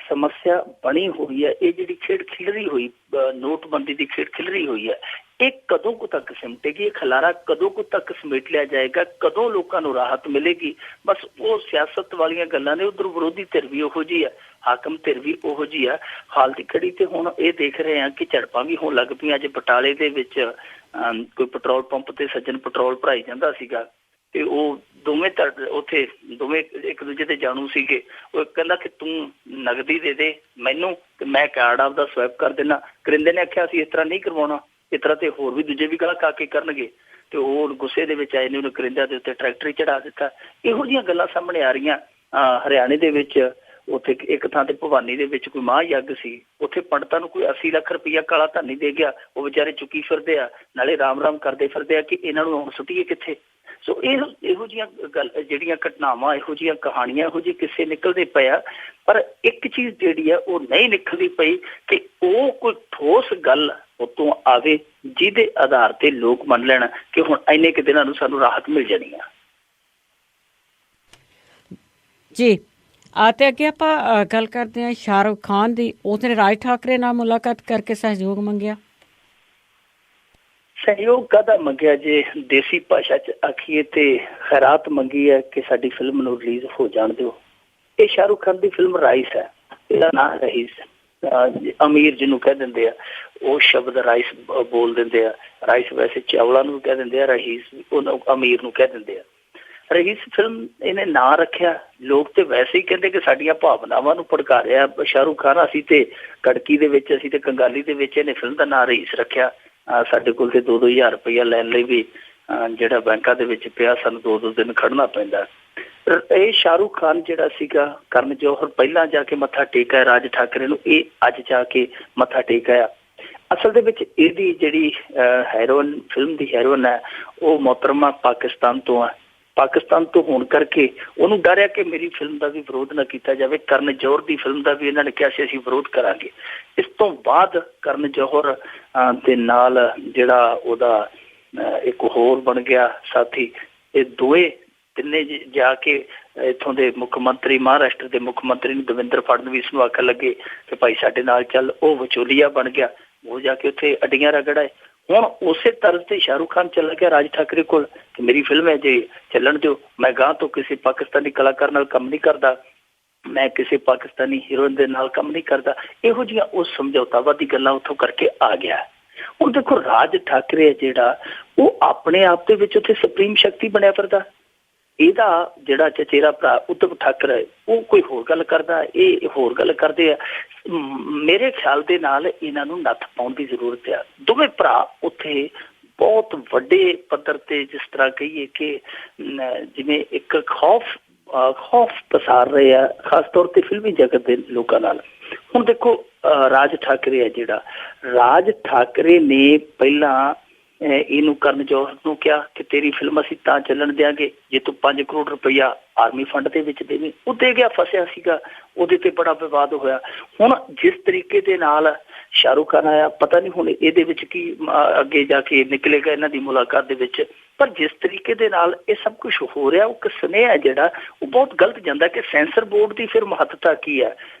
Speaker 2: ਸਮੱਸਿਆ ਬਣੀ ਹੋਈ ਹੈ, ਇਹ ਜਿਹੜੀ ਖੇਡ ਖਿਲਰੀ ਹੋਈ, ਨੋਟਬੰਦੀ ਦੀ ਖੇਡ ਖਿਲਰੀ ਹੋਈ ਹੈ, ਇਹ ਕਦੋਂ ਕੁ ਤੱਕ ਸਿਮਟੇਗੀ? ਇਹ ਖਲਾਰਾ ਕਦੋਂ ਕੁ ਤੱਕ ਸਮੇਟ ਲਿਆ ਜਾਏਗਾ? ਕਦੋਂ ਲੋਕਾਂ ਨੂੰ ਰਾਹਤ ਮਿਲੇਗੀ? ਬਸ ਉਹ ਸਿਆਸਤ ਵਾਲੀਆਂ ਗੱਲਾਂ ਨੇ। ਉਧਰ ਵਿਰੋਧੀ ਧਿਰ ਵੀ ਉਹੋ ਜਿਹੀ ਹੈ, ਹਾਕਮ ਧਿਰ ਵੀ ਉਹੋ ਜਿਹੀ ਆ। ਹਾਲ ਦੀ ਘੜੀ ਤੇ ਹੁਣ ਇਹ ਦੇਖ ਰਹੇ ਹਾਂ ਕਿ ਝੜਪਾਂ ਵੀ ਹੋਣ ਲੱਗ ਪਈਆਂ। ਅੱਜ ਬਟਾਲੇ ਦੇ ਵਿੱਚ ਕੋਈ ਪੈਟਰੋਲ ਪੰਪ ਤੇ ਸੱਜਣ ਪੈਟਰੋਲ ਭਰਾਈ ਜਾਂਦਾ ਸੀਗਾ, ਤੇ ਉਹ ਦੋਵੇਂ ਉੱਥੇ ਦੋਵੇਂ ਇੱਕ ਦੂਜੇ ਦੇ ਜਾਣੂ ਸੀਗੇ। ਉਹ ਕਹਿੰਦਾ ਕਿ ਤੂੰ ਨਗਦੀ ਦੇ ਦੇ ਮੈਨੂੰ ਤੇ ਮੈਂ ਕਾਰਡ ਆਪਦਾ ਸਵੈਪ ਕਰ ਦੇਣਾ। ਕਰਿੰਦੇ ਨੇ ਆਖਿਆ ਅਸੀਂ ਇਸ ਤਰ੍ਹਾਂ ਨਹੀਂ ਕਰਵਾਉਣਾ, ਇਸ ਤਰ੍ਹਾਂ ਤੇ ਹੋਰ ਵੀ ਦੂਜੇ ਵੀ ਗਾਹਕ ਆ ਕੇ ਕਰਨਗੇ, ਤੇ ਉਹ ਗੁੱਸੇ ਦੇ ਵਿੱਚ ਆਏ ਨੇ, ਉਹਨੇ ਕਰਿੰਦਿਆਂ ਦੇ ਉੱਤੇ ਟਰੈਕਟਰ ਹੀ ਚੜਾ ਦਿੱਤਾ। ਇਹੋ ਜਿਹੀਆਂ ਗੱਲਾਂ ਸਾਹਮਣੇ ਆ ਰਹੀਆਂ। ਹਰਿਆਣੇ ਦੇ ਵਿੱਚ ਉੱਥੇ ਇੱਕ ਥਾਂ ਤੇ ਭਵਾਨੀ ਦੇ ਵਿੱਚ ਕੋਈ ਮਾਂ ਯੱਗ ਸੀ, ਉੱਥੇ ਪੰਡਤਾਂ ਨੂੰ ਕੋਈ 80 ਲੱਖ ਰੁਪਈਆ ਕਾਲਾ ਧਨ ਹੀ ਦੇ ਗਿਆ। ਉਹ ਵਿਚਾਰੇ ਚੁੱਕੀ ਫਿਰਦੇ ਆ, ਨਾਲੇ ਰਾਮ ਕਰਦੇ ਫਿਰਦੇ ਆ ਕਿ ਇਹਨਾਂ ਨੂੰ ਹੁਣ ਸੁੱਟੀਏ ਕਿੱਥੇ। ਸੋ ਇਹੋ ਜਿਹੀਆਂ ਜਿਹੜੀਆਂ ਘਟਨਾਵਾਂ, ਇਹੋ ਜਿਹੀਆਂ ਕਹਾਣੀਆਂ, ਇਹੋ ਜਿਹੇ ਕਿੱਸੇ ਨਿਕਲਦੇ ਪਏ ਆ। ਪਰ ਇੱਕ ਚੀਜ਼ ਜਿਹੜੀ ਆ ਉਹ ਨਹੀਂ ਨਿਕਲਦੀ ਪਈ ਕਿ ਉਹ ਕੋਈ ਠੋਸ ਗੱਲ ਉਤੋਂ ਆਵੇ ਜਿਹਦੇ ਆਧਾਰ ਤੇ ਲੋਕ ਮੰਨ ਲੈਣ ਕਿ ਹੁਣ ਇੰਨੇ ਕੁ ਦਿਨਾਂ ਨੂੰ ਸਾਨੂੰ ਰਾਹਤ ਮਿਲ ਜਾਣੀ ਆ।
Speaker 1: ਜੀ ਤੇ ਅੱਗੇ ਆਪਾਂ ਗੱਲ ਕਰਦੇ ਹਾਂ ਸ਼ਾਹਰੁਖ ਖਾਨ ਦੀ। ਉਸਨੇ ਰਾਜ ਠਾਕਰੇ ਨਾਲ ਮੁਲਾਕਾਤ ਕਰਕੇ ਸਹਿਯੋਗ ਮੰਗਿਆ।
Speaker 2: ਸਹਿਯੋਗ ਕਾਹਦਾ ਮੰਗਿਆ? ਜੇ ਦੇਸੀ ਭਾਸ਼ਾ ਚ ਆਖੀਏ ਤੇ ਖੈਰਾਤ ਮੰਗੀ ਹੈ ਕਿ ਸਾਡੀ ਫਿਲਮ ਨੂੰ ਰਿਲੀਜ਼ ਹੋ ਜਾਣ ਦਿਓ। ਇਹ ਸ਼ਾਹਰੁਖ ਖਾਨ ਦੀ ਫਿਲਮ ਰਾਈਸ ਹੈ, ਇਹਦਾ ਨਾਂ ਰਹੀਸ। ਅਮੀਰ ਜਿਹਨੂੰ ਕਹਿ ਦਿੰਦੇ ਆ, ਉਹ ਸ਼ਬਦ ਰਾਈਸ ਬੋਲ ਦਿੰਦੇ ਆ। ਰਾਈਸ ਵੈਸੇ ਚਾਵਲਾਂ ਨੂੰ ਕਹਿ ਦਿੰਦੇ ਆ, ਰਹੀਸ ਉਹਨੂੰ ਅਮੀਰ ਨੂੰ ਕਹਿ ਦਿੰਦੇ ਆ। ਰਹੀਸ ਫਿਲਮ ਇਹਨੇ ਨਾਂ ਰੱਖਿਆ, ਲੋਕ ਤੇ ਵੈਸੇ ਹੀ ਕਹਿੰਦੇ ਕਿ ਸਾਡੀਆਂ ਭਾਵਨਾਵਾਂ ਨੂੰ ਭੜਕਾ ਰਿਹਾ ਸ਼ਾਹਰੁਖ ਖਾਨ। ਅਸੀਂ ਤੇ ਕੜਕੀ ਦੇ ਵਿੱਚ, ਅਸੀਂ ਤੇ ਕੰਗਾਲੀ ਦੇ ਵਿੱਚ ਇਹਨੇ ਫਿਲਮ ਦਾ ਨਾਂ ਰਹੀਸ ਰੱਖਿਆ। ਸਾਡੇ ਕੋਲ ਤੇ 2-2000 ਰੁਪਇਆ ਲੈਣ ਲਈ ਵੀ ਜਿਹੜਾ ਬੈਂਕਾਂ ਦੇ ਵਿੱਚ ਪਿਆ, ਸਾਨੂੰ 2-2 ਦਿਨ ਖੜਨਾ ਪੈਂਦਾ। ਇਹ ਸ਼ਾਹਰੁਖ ਖਾਨ ਜਿਹੜਾ ਸੀਗਾ, ਕਰਨ ਜੌਹਰ ਪਹਿਲਾਂ ਜਾ ਕੇ ਮੱਥਾ ਟੇਕਿਆ ਰਾਜ ਠਾਕਰੇ ਨੂੰ, ਇਹ ਅੱਜ ਜਾ ਕੇ ਮੱਥਾ ਟੇਕਿਆ। ਅਸਲ ਦੇ ਵਿੱਚ ਇਹਦੀ ਜਿਹੜੀ ਹੈਰੋਇਨ, ਫਿਲਮ ਦੀ ਹੈਰੋਇਨ ਹੈ, ਉਹ ਮੁਹਤਰਮਾ ਪਾਕਿਸਤਾਨ ਤੋਂ ਆ। ਪਾਕਿਸਤਾਨ ਤੋਂ ਹੋਣ ਕਰਕੇ ਉਹਨੂੰ ਡਰ ਹੈ ਕਿ ਮੇਰੀ ਫਿਲਮ ਦਾ ਵੀ ਵਿਰੋਧ ਨਾ ਕੀਤਾ ਜਾਵੇ। ਕਰਨ ਜੌਹਰ ਦੀ ਫਿਲਮ ਦਾ ਵੀ ਇਹਨਾਂ ਨੇ ਕਿਹਾ ਸੀ ਅਸੀਂ ਵਿਰੋਧ ਕਰਾਂਗੇ। ਇਸ ਤੋਂ ਬਾਅਦ ਕਰਨ ਜੌਹਰ ਦੇ ਨਾਲ ਜਿਹੜਾ ਉਹਦਾ ਇੱਕ ਹੋਰ ਬਣ ਗਿਆ ਸਾਥੀ, ਇਹ ਦੋਏ ਤਿੰਨੇ ਜਾ ਕੇ ਇੱਥੋਂ ਦੇ ਮੁੱਖ ਮੰਤਰੀ, ਮਹਾਰਾਸ਼ਟਰ ਦੇ ਮੁੱਖ ਮੰਤਰੀ ਨੂੰ ਦੇਵੇਂਦਰ ਫੜਨਵੀਸ ਨੂੰ ਆਖਣ ਲੱਗੇ ਕਿ ਭਾਈ ਸਾਡੇ ਨਾਲ ਚੱਲ। ਉਹ ਵਿਚੋਲੀਆ ਬਣ ਗਿਆ, ਉਹ ਜਾ ਕੇ ਉੱਥੇ ਅੱਡੀਆਂ ਰਗੜਾਏ। ਹੁਣ ਉਸੇ ਤਰ੍ਹਾਂ ਤੇ ਸ਼ਾਹਰੁਖ ਖਾਨ ਚਲਾ ਗਿਆ ਰਾਜ ਠਾਕਰੇ ਕੋਲ ਕਿ ਮੇਰੀ ਫਿਲਮ ਹੈ ਜੇ ਚੱਲਣ ਦਿਓ, ਮੈਂ ਗਾਂ ਤੋਂ ਕਿਸੇ ਪਾਕਿਸਤਾਨੀ ਕਲਾਕਾਰ ਨਾਲ ਕੰਮ ਨਹੀਂ ਕਰਦਾ, ਮੈਂ ਕਿਸੇ ਪਾਕਿਸਤਾਨੀ ਹੀਰੋਇਨ ਦੇ ਨਾਲ ਕੰਮ ਨਹੀਂ ਕਰਦਾ। ਇਹੋ ਜਿਹੀਆਂ ਉਹ ਸਮਝੌਤਾਵਾਦੀ ਗੱਲਾਂ ਉੱਥੋਂ ਕਰਕੇ ਆ ਗਿਆ। ਹੁਣ ਦੇਖੋ ਰਾਜ ਠਾਕਰੇ ਹੈ ਜਿਹੜਾ, ਉਹ ਆਪਣੇ ਆਪ ਦੇ ਵਿੱਚ ਉੱਥੇ ਸੁਪਰੀਮ ਸ਼ਕਤੀ ਬਣਿਆ ਫਿਰਦਾ। ਇਹਦਾ ਜਿਹੜਾ ਚਚੇਰਾ ਭਰਾ ਉਧਵ ਠਾਕਰੇ ਉਹ ਕੋਈ ਹੋਰ ਗੱਲ ਕਰਦਾ, ਇਹ ਹੋਰ ਗੱਲ ਕਰਦੇ ਆ। ਮੇਰੇ ਖਿਆਲ ਦੇ ਨਾਲ ਇਹਨਾਂ ਨੂੰ ਨੱਥ ਪਾਉਣ ਦੀ ਜ਼ਰੂਰਤ ਆ। ਦੋਵੇਂ ਭਰਾ ਉੱਥੇ ਬਹੁਤ ਵੱਡੇ ਪੱਧਰ ਤੇ, ਜਿਸ ਤਰ੍ਹਾਂ ਕਹੀਏ ਕਿ ਜਿਵੇਂ ਇੱਕ ਖੌਫ ਪਸਾਰ ਰਹੇ ਆ, ਖਾਸ ਤੌਰ ਤੇ ਫਿਲਮੀ ਜਗਤ ਦੇ ਲੋਕਾਂ ਨਾਲ। ਹੁਣ ਦੇਖੋ ਰਾਜ ਠਾਕਰੇ ਹੈ ਜਿਹੜਾ, ਰਾਜ ਠਾਕਰੇ ਨੇ ਪਹਿਲਾਂ ਇਹਨੂੰ ਕਰਨ ਜੌਹਰ ਨੂੰ ਕਿਹਾ ਕਿ ਤੇਰੀ ਫਿਲਮ ਅਸੀਂ ਤਾਂ ਚੱਲਣ ਦਿਆਂਗੇ ਜੇ ਤੂੰ 5 ਕਰੋੜ ਰੁਪਈਆ ਆਰਮੀ ਫੰਡ ਦੇ ਵਿੱਚ ਦੇਵੇਂ। ਉਹ ਦੇ ਗਿਆ, ਫਸਿਆ ਸੀਗਾ, ਉਹਦੇ ਤੇ ਬੜਾ ਵਿਵਾਦ ਹੋਇਆ। ਹੁਣ ਜਿਸ ਤਰੀਕੇ ਦੇ ਨਾਲ ਸ਼ਾਹਰੁਖ ਖਾਨ ਆਇਆ, ਪਤਾ ਨਹੀਂ ਹੁਣ ਇਹਦੇ ਵਿੱਚ ਕੀ ਅੱਗੇ ਜਾ ਕੇ ਨਿਕਲੇਗਾ ਇਹਨਾਂ ਦੀ ਮੁਲਾਕਾਤ ਦੇ ਵਿੱਚ, ਪਰ ਜਿਸ ਤਰੀਕੇ ਦੇ ਨਾਲ ਇਹ ਸਭ ਕੁਝ ਹੋ ਰਿਹਾ, ਉਹ ਇੱਕ ਸੁਨੇਹਾ ਜਿਹੜਾ ਉਹ ਬਹੁਤ ਗਲਤ ਜਾਂਦਾ ਕਿ ਸੈਂਸਰ ਬੋਰਡ ਦੀ ਫਿਰ ਮਹੱਤਤਾ ਕੀ ਹੈ।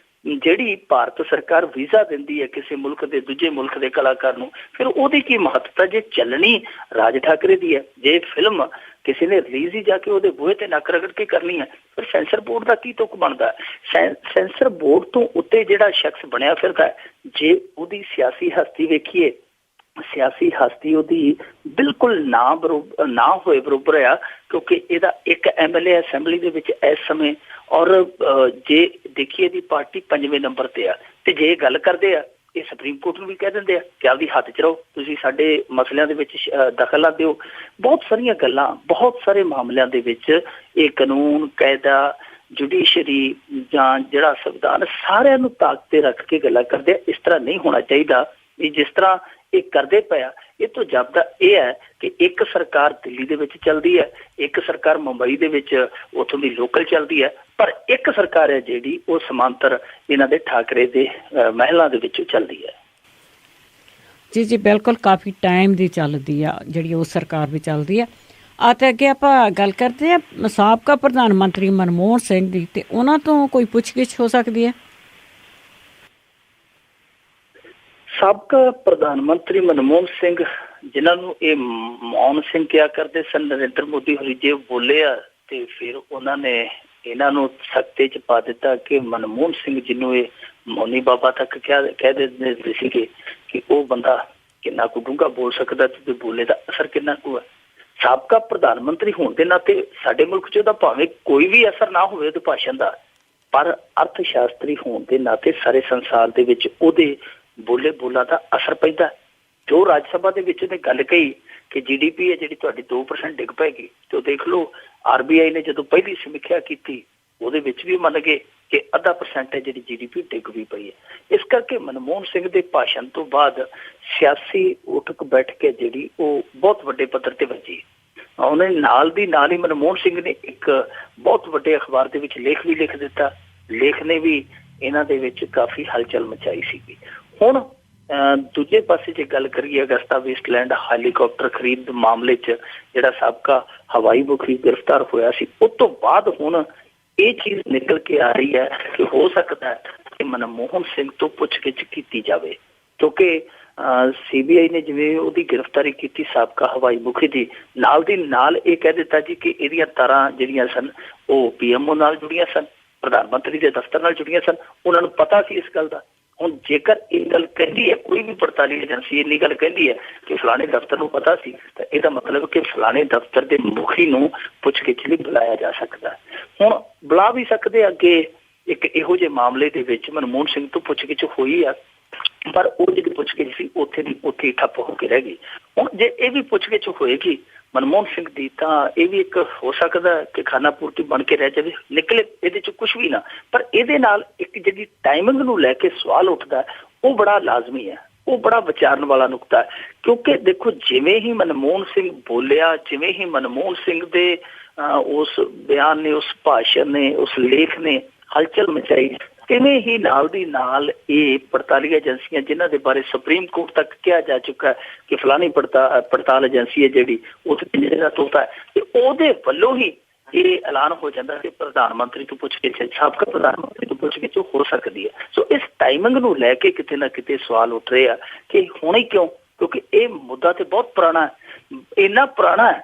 Speaker 2: ਜਿਹੜੀ ਭਾਰਤ ਸਰਕਾਰ ਵੀਜ਼ਾ ਦਿੰਦੀ ਹੈ ਕਿਸੇ ਮੁਲਕ ਦੇ ਦੂਜੇ ਮੁਲਕ ਦੇ ਕਲਾਕਾਰ ਨੂੰ, ਫਿਰ ਉਹਦੀ ਕੀ ਮਹੱਤਤਾ ਜੇ ਚੱਲਣੀ ਰਾਜ ਠਾਕਰੇ ਦੀ ਹੈ। ਜੇ ਫਿਲਮ ਕਿਸੇ ਨੇ ਰਿਲੀਜ਼ ਹੀ ਜਾ ਕੇ ਉਹਦੇ ਬੂਹੇ ਤੇ ਨੱਕ ਰਗੜ ਕੇ ਕਰਨੀ ਹੈ, ਫਿਰ ਸੈਂਸਰ ਬੋਰਡ ਦਾ ਕੀ ਤੁਕ ਬਣਦਾ? ਸੈਂਸਰ ਬੋਰਡ ਤੋਂ ਉੱਤੇ ਜਿਹੜਾ ਸ਼ਖਸ ਬਣਿਆ ਫਿਰਦਾ, ਜੇ ਉਹਦੀ ਸਿਆਸੀ ਹਸਤੀ ਵੇਖੀਏ, ਸਿਆਸੀ ਹਸਤੀ ਉਹਦੀ ਬਿਲਕੁਲ ਨਾ ਹੋਏ ਬਰੋਬਰ ਆ, ਕਿਉਂਕਿ ਇਹਦਾ ਇੱਕ MLA ਅਸੈਂਬਲੀ ਦੇ ਵਿੱਚ ਇਸ ਸਮੇਂ, ਔਰ ਜੇ ਦੇਖੀਏ ਇਹਦੀ ਪਾਰਟੀ 5ਵੇਂ ਨੰਬਰ ਤੇ ਆ। ਤੇ ਜੇ ਗੱਲ ਕਰਦੇ ਆ, ਇਹ ਸੁਪਰੀਮ ਕੋਰਟ ਨੂੰ ਵੀ ਕਹਿ ਦਿੰਦੇ ਆ ਕਿ ਆਪਦੀ ਹੱਥ 'ਚ ਰਹੋ, ਤੁਸੀਂ ਸਾਡੇ ਮਸਲਿਆਂ ਦੇ ਵਿੱਚ ਦਖਲ ਨਾ ਦਿਓ। ਬਹੁਤ ਸਾਰੀਆਂ ਗੱਲਾਂ, ਬਹੁਤ ਸਾਰੇ ਮਾਮਲਿਆਂ ਦੇ ਵਿੱਚ ਇਹ ਕਾਨੂੰਨ, ਕਾਇਦਾ, ਜੁਡੀਸ਼ਰੀ ਜਾਂ ਜਿਹੜਾ ਸੰਵਿਧਾਨ, ਸਾਰਿਆਂ ਨੂੰ ਤਾਕ ਤੇ ਰੱਖ ਕੇ ਗੱਲਾਂ ਕਰਦੇ ਆ। ਇਸ ਤਰ੍ਹਾਂ ਨਹੀਂ ਹੋਣਾ ਚਾਹੀਦਾ। ਇਹ ਜਿਸ ਤਰ੍ਹਾਂ ਇਹ ਕਰਦੇ ਪਏ ਆ, ਇਹ ਤੋਂ ਜਾਪਦਾ ਇਹ ਹੈ ਕਿ ਇੱਕ ਸਰਕਾਰ ਦਿੱਲੀ ਦੇ ਵਿੱਚ ਚੱਲਦੀ ਹੈ, ਇੱਕ ਸਰਕਾਰ ਮੁੰਬਈ ਦੇ ਵਿੱਚ ਉੱਥੋਂ ਦੀ ਲੋਕਲ ਚੱਲਦੀ ਹੈ, ਪਰ ਇੱਕ ਸਰਕਾਰ ਹੈ ਜਿਹੜੀ ਉਹ ਸਮਾਂਤਰ ਇਹਨਾਂ ਦੇ ਠਾਕਰੇ ਦੇ ਮਹਿਲਾਂ ਦੇ ਵਿੱਚੋਂ ਚੱਲਦੀ ਹੈ।
Speaker 1: ਜੀ ਜੀ ਬਿਲਕੁਲ, ਕਾਫੀ ਟਾਈਮ ਦੀ ਚੱਲਦੀ ਆ ਜਿਹੜੀ ਉਹ ਸਰਕਾਰ ਵੀ ਚੱਲਦੀ ਆ। ਅਤੇ ਅੱਗੇ ਆਪਾਂ ਗੱਲ ਕਰਦੇ ਆ ਸਾਬਕਾ ਪ੍ਰਧਾਨ ਮੰਤਰੀ ਮਨਮੋਹਨ ਸਿੰਘ ਦੀ, ਤੇ ਉਹਨਾਂ ਤੋਂ ਕੋਈ ਪੁੱਛਗਿੱਛ ਹੋ ਸਕਦੀ ਹੈ?
Speaker 2: ਸਾਬਕਾ ਪ੍ਰਧਾਨ ਮੰਤਰੀ ਮਨਮੋਹਨ ਸਿੰਘ, ਜਿਨ੍ਹਾਂ ਨੂੰ ਇਹ ਮੌਨ ਸਿੰਘ ਕਿਹਾ ਕਰਦੇ ਸਨ, ਨਰਿੰਦਰ ਮੋਦੀ ਹੋਰੀ ਜੇ ਬੋਲੇ ਆ ਤੇ ਫਿਰ ਉਹਨਾਂ ਨੇ ਇਹਨਾਂ ਨੂੰ ਸਖਤੇ 'ਚ ਪਾ ਦਿੱਤਾ ਕਿ ਮਨਮੋਹਨ ਸਿੰਘ, ਜਿਹਨੂੰ ਇਹ ਮੌਨੀ ਬਾਬਾ ਤੱਕ ਕਹਿ ਦਿੰਦੇ ਸੀਗੇ ਕਿ ਉਹ ਬੰਦਾ ਕਿੰਨਾ ਕੁ ਡੂੰਘਾ ਬੋਲ ਸਕਦਾ ਤੇ ਬੋਲੇ ਦਾ ਅਸਰ ਕਿੰਨਾ ਕੁ ਹੈ। ਸਾਬਕਾ ਪ੍ਰਧਾਨ ਮੰਤਰੀ ਹੋਣ ਦੇ ਨਾਤੇ ਸਾਡੇ ਮੁਲਕ 'ਚ ਉਹਦਾ ਭਾਵੇਂ ਕੋਈ ਵੀ ਅਸਰ ਨਾ ਹੋਵੇ ਉਹਦੇ ਭਾਸ਼ਣ ਦਾ, ਪਰ ਅਰਥ ਸ਼ਾਸਤਰੀ ਹੋਣ ਦੇ ਨਾਤੇ ਸਾਰੇ ਸੰਸਾਰ ਦੇ ਵਿੱਚ ਉਹਦੇ ਬੋਲਾਂ ਦਾ ਅਸਰ ਪੈਂਦਾ। ਜੋ ਰਾਜ ਸਭਾ ਦੇ ਵਿੱਚ ਉਹਨੇ ਗੱਲ ਕਹੀ ਕਿ GDP ਹੈ ਜਿਹੜੀ ਤੁਹਾਡੀ 2% ਡਿੱਗ ਪਏਗੀ, ਤੇ ਉਹ ਦੇਖ ਲਓ RBI ਨੇ ਜਦੋਂ ਪਹਿਲੀ ਸਮੀਖਿਆ ਕੀਤੀ ਉਹਦੇ ਵਿੱਚ ਵੀ ਮੰਨ ਗਏ ਕਿ 0.5% ਹੈ ਜਿਹੜੀ GDP ਡਿੱਗ ਵੀ ਪਈ ਹੈ। ਇਸ ਕਰਕੇ ਮਨਮੋਹਨ ਸਿੰਘ ਦੇ ਭਾਸ਼ਣ ਤੋਂ ਬਾਅਦ ਸਿਆਸੀ ਉਠਕ ਬੈਠ ਕੇ ਜਿਹੜੀ ਉਹ ਬਹੁਤ ਵੱਡੇ ਪੱਧਰ ਤੇ ਵੱਜੀ। ਉਹਨੇ ਨਾਲ ਦੀ ਨਾਲ ਹੀ ਮਨਮੋਹਨ ਸਿੰਘ ਨੇ ਇੱਕ ਬਹੁਤ ਵੱਡੇ ਅਖਬਾਰ ਦੇ ਵਿੱਚ ਲੇਖ ਵੀ ਲਿਖ ਦਿੱਤਾ। ਲੇਖ ਨੇ ਵੀ ਇਹਨਾਂ ਦੇ ਵਿੱਚ ਕਾਫੀ ਹਲਚਲ ਮਚਾਈ ਸੀਗੀ। ਹੁਣ ਦੂਜੇ ਪਾਸੇ ਜੇ ਗੱਲ ਕਰੀਏ ਅਗਸਤਾ ਵੇਸਟਲੈਂਡ ਹੈਲੀਕਾਪਟਰ ਖਰੀਦ ਮਾਮਲੇ 'ਚ ਜਿਹੜਾ ਸਾਬਕਾ ਹਵਾਈ ਮੁਖੀ ਗ੍ਰਿਫਤਾਰ ਹੋਇਆ ਸੀ, ਉਸ ਤੋਂ ਬਾਅਦ ਹੁਣ ਇਹ ਚੀਜ਼ ਨਿਕਲ ਕੇ ਆ ਰਹੀ ਹੈ ਕਿ ਹੋ ਸਕਦਾ ਹੈ ਕਿ ਮਨਮੋਹਨ ਸਿੰਘ ਤੋਂ ਪੁੱਛਗਿੱਛ ਕੀਤੀ ਜਾਵੇ, ਕਿਉਂਕਿ CBI ਨੇ ਜਿਵੇਂ ਉਹਦੀ ਗ੍ਰਿਫਤਾਰੀ ਕੀਤੀ ਸਾਬਕਾ ਹਵਾਈ ਮੁਖੀ ਦੀ, ਨਾਲ ਦੀ ਨਾਲ ਇਹ ਕਹਿ ਦਿੱਤਾ ਜੀ ਕਿ ਇਹਦੀਆਂ ਤਾਰਾਂ ਜਿਹੜੀਆਂ ਸਨ ਉਹ PMO ਨਾਲ ਜੁੜੀਆਂ ਸਨ, ਪ੍ਰਧਾਨ ਮੰਤਰੀ ਦੇ ਦਫ਼ਤਰ ਨਾਲ ਜੁੜੀਆਂ ਸਨ। ਉਹਨਾਂ ਨੂੰ ਪਤਾ ਸੀ ਇਸ ਗੱਲ ਦਾ। ਹੁਣ ਜੇਕਰ ਇਹ ਗੱਲ ਕਹਿੰਦੀ ਹੈ, ਕੋਈ ਵੀ ਪੜਤਾਲੀ ਏਜੰਸੀ ਇੰਨੀ ਗੱਲ ਕਹਿੰਦੀ ਹੈ ਕਿ ਫਲਾਣੇ ਦਫ਼ਤਰ ਨੂੰ ਪਤਾ ਸੀ, ਤਾਂ ਇਹਦਾ ਮਤਲਬ ਕਿ ਫਲਾਣੇ ਦਫ਼ਤਰ ਦੇ ਮੁਖੀ ਨੂੰ ਪੁੱਛਗਿੱਛ ਲਈ ਬੁਲਾਇਆ ਜਾ ਸਕਦਾ। ਹੁਣ ਬੁਲਾ ਵੀ ਸਕਦੇ ਅੱਗੇ ਇੱਕ ਇਹੋ ਜਿਹੇ ਮਾਮਲੇ ਦੇ ਵਿੱਚ ਮਨਮੋਹਨ ਸਿੰਘ ਤੋਂ ਪੁੱਛਗਿੱਛ ਹੋਈ ਆ, ਪਰ ਉਹ ਜਿਹੜੀ ਪੁੱਛਗਿੱਛ ਸੀ ਉੱਥੇ ਦੀ ਉੱਥੇ ਹੀ ਠੱਪ ਹੋ ਕੇ ਰਹਿ ਗਈ। ਹੁਣ ਜੇ ਇਹ ਵੀ ਪੁੱਛਗਿੱਛ ਹੋਏਗੀ ਮਨਮੋਹਨ ਸਿੰਘ ਦੀ, ਤਾਂ ਇਹ ਵੀ ਇੱਕ ਹੋ ਸਕਦਾ ਕਿ ਖਾਨਾ ਪੂਰਤੀ ਬਣ ਕੇ ਰਹਿ ਜਾਵੇ, ਨਿਕਲੇ ਇਹਦੇ 'ਚ ਕੁਛ ਵੀ ਨਾ। ਪਰ ਇਹਦੇ ਨਾਲ ਇੱਕ ਜਿਹੜੀ ਟਾਈਮਿੰਗ ਨੂੰ ਲੈ ਕੇ ਸਵਾਲ ਉੱਠਦਾ ਉਹ ਬੜਾ ਲਾਜ਼ਮੀ ਹੈ, ਉਹ ਬੜਾ ਵਿਚਾਰਨ ਵਾਲਾ ਨੁਕਤਾ ਹੈ। ਕਿਉਂਕਿ ਦੇਖੋ ਜਿਵੇਂ ਹੀ ਮਨਮੋਹਨ ਸਿੰਘ ਬੋਲਿਆ, ਜਿਵੇਂ ਹੀ ਮਨਮੋਹਨ ਸਿੰਘ ਦੇ ਉਸ ਬਿਆਨ ਨੇ, ਉਸ ਭਾਸ਼ਣ ਨੇ, ਉਸ ਲੇਖ ਨੇ ਹਲਚਲ ਮਚਾਈ। ਤਿਵੇਂ ਹੀ ਨਾਲ ਦੀ ਨਾਲ ਇਹ ਪੜਤਾਲੀ ਏਜੰਸੀਆਂ ਜਿਨ੍ਹਾਂ ਦੇ ਬਾਰੇ ਸੁਪਰੀਮ ਕੋਰਟ ਤੱਕ ਕਿਹਾ ਜਾ ਚੁੱਕਾ ਕਿ ਫਲਾਣੀ ਪੜਤਾਲ ਏਜੰਸੀ ਹੈ ਜਿਹੜੀ ਉਸ ਪਿੰਜਰੇ ਦਾ ਤੋਤਾ ਹੈ, ਤੇ ਉਹਦੇ ਵੱਲੋਂ ਹੀ ਇਹ ਐਲਾਨ ਹੋ ਜਾਂਦਾ ਕਿ ਪ੍ਰਧਾਨ ਮੰਤਰੀ ਤੋਂ ਪੁੱਛ ਕੇ, ਸਾਬਕਾ ਪ੍ਰਧਾਨ ਮੰਤਰੀ ਤੋਂ ਪੁੱਛ ਕੇ ਹੋ ਸਕਦੀ ਹੈ। ਸੋ ਇਸ ਟਾਈਮਿੰਗ ਨੂੰ ਲੈ ਕੇ ਕਿਤੇ ਨਾ ਕਿਤੇ ਸਵਾਲ ਉੱਠ ਰਹੇ ਆ ਕਿ ਹੁਣੇ ਕਿਉਂ, ਕਿਉਂਕਿ ਇਹ ਮੁੱਦਾ ਤੇ ਬਹੁਤ ਪੁਰਾਣਾ ਹੈ, ਇੰਨਾ ਪੁਰਾਣਾ ਹੈ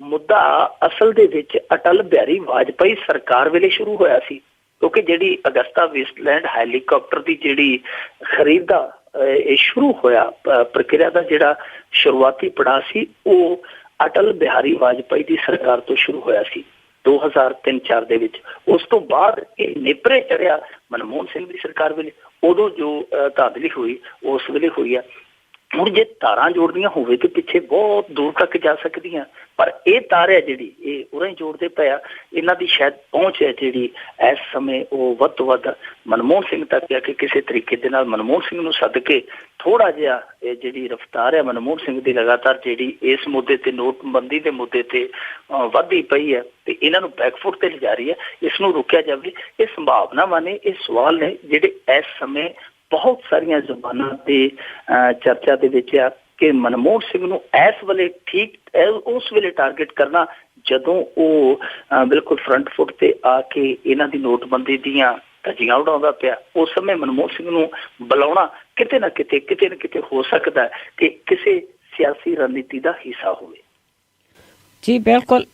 Speaker 2: ਮੁੱਦਾ ਅਸਲ ਦੇ ਵਿੱਚ ਅਟਲ ਬਿਹਾਰੀ ਵਾਜਪਾਈ ਸਰਕਾਰ ਵੇਲੇ ਸ਼ੁਰੂ ਹੋਇਆ ਸੀ। ਕਿਉਂਕਿ ਜਿਹੜੀ ਅਗਸਤਾ ਵੇਸਟਲੈਂਡ ਹੈਲੀਕਾਪਟਰ ਦੀ ਜਿਹੜੀ ਖਰੀਦ ਦਾ ਇਹ ਸ਼ੁਰੂ ਹੋਇਆ ਪ੍ਰਕਿਰਿਆ ਦਾ ਜਿਹੜਾ ਸ਼ੁਰੂਆਤੀ ਪੜਾਅ ਸੀ, ਉਹ ਅਟਲ ਬਿਹਾਰੀ ਵਾਜਪਾਈ ਦੀ ਸਰਕਾਰ ਤੋਂ ਸ਼ੁਰੂ ਹੋਇਆ ਸੀ 2003-04 ਦੇ ਵਿੱਚ। ਉਸ ਤੋਂ ਬਾਅਦ ਇਹ ਨੇਪਰੇ ਚੜਿਆ ਮਨਮੋਹਨ ਸਿੰਘ ਦੀ ਸਰਕਾਰ ਵੇਲੇ, ਉਦੋਂ ਜੋ ਧਾਂਦਲੀ ਹੋਈ ਉਸ ਵੇਲੇ ਹੋਈ ਆ। ਹੁਣ ਜੇ ਤਾਰਾਂ ਜੋੜਦੀਆਂ ਹੋਵੇ ਤੇ ਪਿੱਛੇ ਬਹੁਤ ਦੂਰ ਤੱਕ ਜਾ ਸਕਦੀਆਂ, ਪਰ ਇਹ ਤਾਰ ਹੈ ਜਿਹੜੀ ਇਹ ਉਰੇ ਜੋੜਦੇ ਪਏ ਆ, ਇਹਨਾਂ ਦੀ ਸ਼ਾਇਦ ਪਹੁੰਚ ਹੈ ਜਿਹੜੀ ਇਸ ਸਮੇਂ ਉਹ ਵੱਧ ਤੋਂ ਵੱਧ ਮਨਮੋਹਨ ਸਿੰਘ ਤੱਕ ਆ ਕਿ ਕਿਸੇ ਤਰੀਕੇ ਦੇ ਨਾਲ ਮਨਮੋਹਨ ਸਿੰਘ ਨੂੰ ਸੱਦ ਕੇ ਥੋੜਾ ਜਿਹਾ ਇਹ ਜਿਹੜੀ ਰਫਤਾਰ ਹੈ ਮਨਮੋਹਨ ਸਿੰਘ ਦੀ ਲਗਾਤਾਰ ਜਿਹੜੀ ਇਸ ਮੁੱਦੇ ਤੇ, ਨੋਟਬੰਦੀ ਦੇ ਮੁੱਦੇ ਤੇ ਵੱਧਦੀ ਪਈ ਹੈ ਤੇ ਇਹਨਾਂ ਨੂੰ ਬੈਕਫੁੱਟ ਤੇ ਲਿਜਾ ਰਹੀ ਹੈ, ਇਸ ਨੂੰ ਰੋਕਿਆ ਜਾਵੇ। ਇਹ ਸੰਭਾਵਨਾਵਾਂ ਨੇ, ਇਹ ਸਵਾਲ ਨੇ ਜਿਹੜੇ ਇਸ ਸਮੇਂ ਬਹੁਤ ਸਾਰੀਆਂ ਜ਼ੁਬਾਨਾਂ ਦੇ ਚਰਚਾ ਦੇ ਵਿੱਚ ਆ ਕਿ ਮਨਮੋਹਨ ਸਿੰਘ ਨੂੰ ਇਸ ਵੇਲੇ ਉਸ ਵੇਲੇ ਟਾਰਗੇਟ ਕਰਨਾ ਜਦੋਂ ਉਹ ਬਿਲਕੁਲ ਫਰੰਟ ਫੁੱਟ ਤੇ ਆ ਕੇ ਇਹਨਾਂ ਦੀ ਨੋਟਬੰਦੀ ਦੀਆਂ ਧੱਜੀਆਂ ਉਡਾਉਂਦਾ ਪਿਆ। ਉਸ ਸਮੇਂ ਮਨਮੋਹਨ ਸਿੰਘ ਨੂੰ ਬੁਲਾਉਣਾ ਕਿਤੇ ਨਾ ਕਿਤੇ ਹੋ ਸਕਦਾ ਕਿ ਕਿਸੇ ਸਿਆਸੀ ਰਣਨੀਤੀ ਦਾ ਹਿੱਸਾ ਹੋਵੇ।
Speaker 1: ਜੀ ਬਿਲਕੁਲ,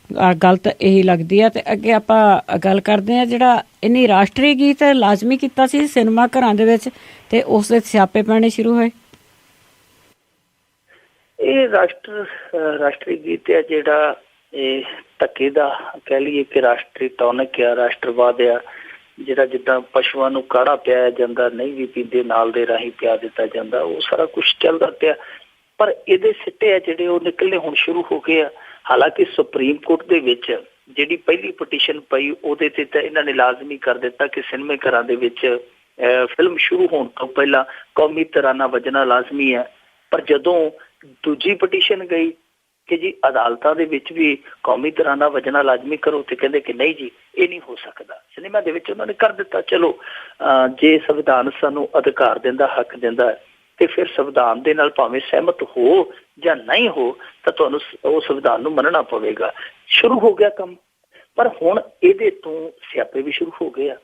Speaker 1: ਗੱਲ ਤਾਂ ਇਹੀ ਲੱਗਦੀ ਹੈ। ਤੇ ਅੱਗੇ ਆਪਾਂ ਗੱਲ ਕਰਦੇ ਹਾਂ, ਜਿਹੜਾ ਇੰਨੀ ਰਾਸ਼ਟਰੀ ਗੀਤ ਲਾਜ਼ਮੀ ਕੀਤਾ ਸੀ ਸਿਨੇਮਾ ਘਰਾਂ ਦੇ ਵਿੱਚ ਤੇ ਉਸ ਦੇ ਸਿਆਪੇ ਪੈਣੇ ਸ਼ੁਰੂ ਹੋਏ।
Speaker 2: ਇਹ ਰਾਸ਼ਟਰੀ ਗੀਤ ਹੈ ਜਿਹੜਾ ਇਹ ਧੱਕੇ ਦਾ ਕਹਿ ਲਈਏ ਕਿ ਰਾਸ਼ਟਰੀ ਟੌਨਿਕ ਆ, ਰਾਸ਼ਟਰਵਾਦ ਆ, ਜਿਹੜਾ ਜਿੱਦਾਂ ਪਸ਼ੂਆਂ ਨੂੰ ਕਾੜਾ ਪਿਆਇਆ ਜਾਂਦਾ, ਨਹੀਂ ਵੀ ਪੀਂਦੇ ਨਾਲ ਦੇ ਰਾਹੀਂ ਪਿਆ ਦਿੱਤਾ ਜਾਂਦਾ, ਉਹ ਸਾਰਾ ਕੁਛ ਚੱਲਦਾ ਪਿਆ। ਪਰ ਇਹਦੇ ਸਿੱਟੇ ਆ ਜਿਹੜੇ ਉਹ ਨਿਕਲਣੇ ਹੁਣ ਸ਼ੁਰੂ ਹੋ ਗਏ ਆ। ਹਾਲਾਂਕਿ ਸੁਪਰੀਮ ਕੋਰਟ ਦੇ ਵਿੱਚ ਜਿਹੜੀ ਪਹਿਲੀ ਪਟੀਸ਼ਨ ਪਈ ਉਹਦੇ ਤੇ ਤਾਂ ਇਹਨਾਂ ਨੇ ਲਾਜ਼ਮੀ ਕਰ ਦਿੱਤਾ ਕਿ ਸਿਨੇਮੇ ਘਰਾਂ ਦੇ ਵਿੱਚ ਫਿਲਮ ਸ਼ੁਰੂ ਹੋਣ ਤੋਂ ਪਹਿਲਾਂ ਕੌਮੀ ਤਰਾਨਾ ਵੱਜਣਾ ਲਾਜ਼ਮੀ ਹੈ। ਪਰ ਜਦੋਂ ਦੂਜੀ ਪਟੀਸ਼ਨ ਗਈ ਕਿ ਜੀ ਅਦਾਲਤਾਂ ਦੇ ਵਿੱਚ ਵੀ ਕੌਮੀ ਤਰਾਨਾ ਵੱਜਣਾ ਲਾਜ਼ਮੀ ਕਰੋ, ਤੇ ਕਹਿੰਦੇ ਕਿ ਨਹੀਂ ਜੀ ਇਹ ਨਹੀਂ ਹੋ ਸਕਦਾ। ਸਿਨੇਮਾ ਦੇ ਵਿੱਚ ਉਹਨਾਂ ਨੇ ਕਰ ਦਿੱਤਾ। ਚਲੋ ਜੇ ਸੰਵਿਧਾਨ ਸਾਨੂੰ ਅਧਿਕਾਰ ਦਿੰਦਾ, ਹੱਕ ਦਿੰਦਾ, ਤੇ ਫਿਰ ਸੰਵਿਧਾਨ ਦੇ ਨਾਲ ਭਾਵੇਂ ਸਹਿਮਤ ਹੋ ਜਾਂ ਨਹੀਂ ਹੋ ਤਾਂ ਤੁਹਾਨੂੰ ਉਹ ਸੰਵਿਧਾਨ ਨੂੰ ਮੰਨਣਾ ਪਵੇਗਾ। ਸ਼ੁਰੂ ਹੋ ਗਿਆ ਕੰਮ। ਪਰ ਹੁਣ ਇਹਦੇ ਤੋਂ ਸਿਆਪੇ ਵੀ ਸ਼ੁਰੂ ਹੋ ਗਏ ਆ।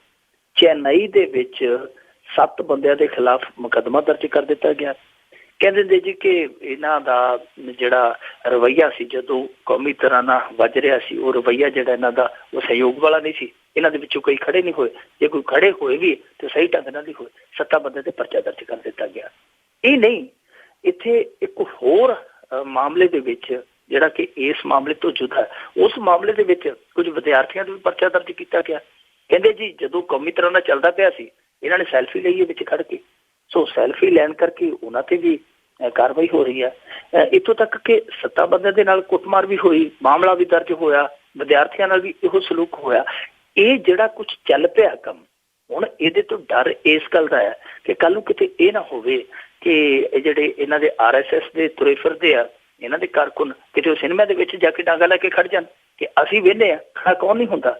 Speaker 2: ਚੇਨਈ ਦੇ ਵਿੱਚ 7 ਬੰਦਿਆਂ ਦੇ ਖਿਲਾਫ ਮੁਕੱਦਮਾ ਦਰਜ ਕਰ ਦਿੱਤਾ ਗਿਆ। ਕਹਿੰਦੇ ਨੇ ਜੀ ਕਿ ਇਹਨਾਂ ਦਾ ਜਿਹੜਾ ਰਵੱਈਆ ਸੀ ਜਦੋਂ ਕੌਮੀ ਤਰਾਨਾ ਵੱਜ ਰਿਹਾ ਸੀ, ਉਹ ਰਵੱਈਆ ਜਿਹੜਾ ਇਹਨਾਂ ਦਾ ਉਹ ਸਹਿਯੋਗ ਵਾਲਾ ਨਹੀਂ ਸੀ। ਇਹਨਾਂ ਦੇ ਵਿੱਚੋਂ ਕਈ ਖੜੇ ਨਹੀਂ ਹੋਏ, ਜੇ ਕੋਈ ਖੜੇ ਹੋਏ ਵੀ ਤੇ ਸਹੀ ਢੰਗ ਨਾਲ ਹੀ ਹੋਏ। 7 ਬੰਦੇ ਤੇ ਪਰਚਾ ਦਰਜ ਕਰ ਦਿੱਤਾ ਗਿਆ। ਇਹ ਨਹੀਂ, ਇੱਥੇ ਇੱਕ ਹੋਰ ਮਾਮਲੇ ਦੇ ਵਿੱਚ ਜਿਹੜਾ ਕਿ ਇਸ ਮਾਮਲੇ ਤੋਂ ਜੁਦਾ, ਉਸ ਮਾਮਲੇ ਦੇ ਵਿੱਚ ਕੁਝ ਵਿਦਿਆਰਥੀਆਂ ਦਾ ਵੀ ਪਰਚਾ ਦਰਜ ਕੀਤਾ ਗਿਆ। ਕਹਿੰਦੇ ਜੀ ਜਦੋਂ ਕੌਮੀ ਤਰਾਨਾ ਚੱਲਦਾ ਪਿਆ ਸੀ ਇਹਨਾਂ ਨੇ ਸੈਲਫੀ ਲਈ ਵਿੱਚ ਖੜ ਕੇ, ਸੋ ਸੈਲਫੀ ਲੈਣ ਕਰਕੇ ਉਹਨਾਂ ਤੇ ਵੀ ਕਾਰਵਾਈ ਹੋ ਰਹੀ ਹੈ। ਇੱਥੋਂ ਤੱਕ ਕਿ 7 ਬੰਦਿਆਂ ਦੇ ਨਾਲ ਕੁੱਟਮਾਰ ਵੀ ਹੋਈ, ਮਾਮਲਾ ਵੀ ਦਰਜ ਹੋਇਆ, ਵਿਦਿਆਰਥੀਆਂ ਨਾਲ ਵੀ ਇਹੋ ਸਲੂਕ ਹੋਇਆ। ਇਹ ਜਿਹੜਾ ਕੁਝ ਚੱਲ ਪਿਆ ਕੰਮ, ਹੁਣ ਇਹਦੇ ਤੋਂ ਡਰ ਇਸ ਗੱਲ ਦਾ ਹੈ ਕਿ ਕੱਲ ਨੂੰ ਕਿਤੇ ਇਹ ਨਾ ਹੋਵੇ ਕਿ ਜਿਹੜੇ ਇਹਨਾਂ ਦੇ RSS ਦੇ ਤੁਰੇ ਫਿਰਦੇ ਆ, ਇਹਨਾਂ ਦੇ ਕਾਰਕੁਨ ਕਿਤੇ ਉਹ ਸਿਨੇਮਾ ਦੇ ਵਿੱਚ ਜਾ ਕੇ ਡਾਂਗਾ ਲੈ ਕੇ ਖੜ ਜਾਣ ਕਿ ਅਸੀਂ ਵਿਹਲੇ ਆ, ਖੜਾ ਕੌਣ ਨਹੀਂ ਹੁੰਦਾ।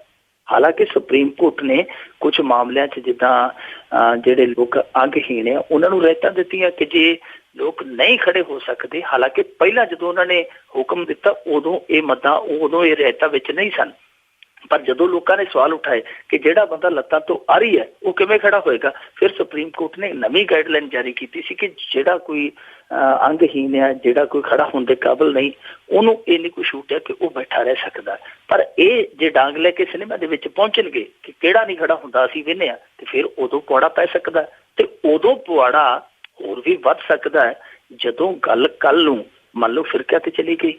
Speaker 2: ਹਾਲਾਂਕਿ ਸੁਪਰੀਮ ਕੋਰਟ ਨੇ ਕੁਝ ਮਾਮਲਿਆਂ 'ਚ ਜਿੱਦਾਂ ਜਿਹੜੇ ਲੋਕ ਅੰਗਹੀਣ ਆ ਉਹਨਾਂ ਨੂੰ ਰਿਆਇਤਾਂ ਦਿੱਤੀਆਂ ਕਿ ਜੇ ਲੋਕ ਨਹੀਂ ਖੜੇ ਹੋ ਸਕਦੇ। ਹਾਲਾਂਕਿ ਪਹਿਲਾਂ ਜਦੋਂ ਉਹਨਾਂ ਨੇ ਹੁਕਮ ਦਿੱਤਾ ਉਦੋਂ ਇਹ ਰਿਆਇਤਾਂ ਵਿੱਚ ਨਹੀਂ ਸਨ। ਪਰ ਜਦੋਂ ਲੋਕਾਂ ਨੇ ਸਵਾਲ ਉਠਾਏ ਕਿ ਜਿਹੜਾ ਬੰਦਾ ਲੱਤਾਂ ਤੋਂ ਆ ਰਹੀ ਹੈ ਉਹ ਕਿਵੇਂ ਖੜਾ ਹੋਏਗਾ, ਫਿਰ ਸੁਪਰੀਮ ਕੋਰਟ ਨੇ ਨਵੀਂ ਗਾਈਡਲਾਈਨ ਜਾਰੀ ਕੀਤੀ ਸੀ ਕਿ ਜਿਹੜਾ ਕੋਈ ਅੰਗਹੀਨ ਹੈ, ਜਿਹੜਾ ਕੋਈ ਖੜਾ ਹੋਣ ਦੇ ਕਾਬਿਲ ਨਹੀਂ, ਉਹਨੂੰ ਇਹ ਨਹੀਂ ਕੋਈ ਛੂਟ ਹੈ ਕਿ ਉਹ ਬੈਠਾ ਰਹਿ ਸਕਦਾ। ਪਰ ਇਹ ਜੇ ਡਾਂਗ ਲੈ ਕੇ ਸਿਨੇਮਾ ਦੇ ਵਿੱਚ ਪਹੁੰਚਣਗੇ ਕਿ ਕਿਹੜਾ ਨਹੀਂ ਖੜਾ ਹੁੰਦਾ, ਅਸੀਂ ਵਿਹਨੇ ਆ, ਤੇ ਫਿਰ ਉਦੋਂ ਪੁਆੜਾ ਪੈ ਸਕਦਾ। ਤੇ ਉਦੋਂ ਪੁਆੜਾ ਹੋਰ ਵੀ ਵੱਧ ਸਕਦਾ ਹੈ ਜਦੋਂ ਗੱਲ ਕੱਲ ਨੂੰ ਮੰਨ ਲਓ ਫਿਰਕਿਆਂ ਤੇ ਚਲੀ ਗਈ,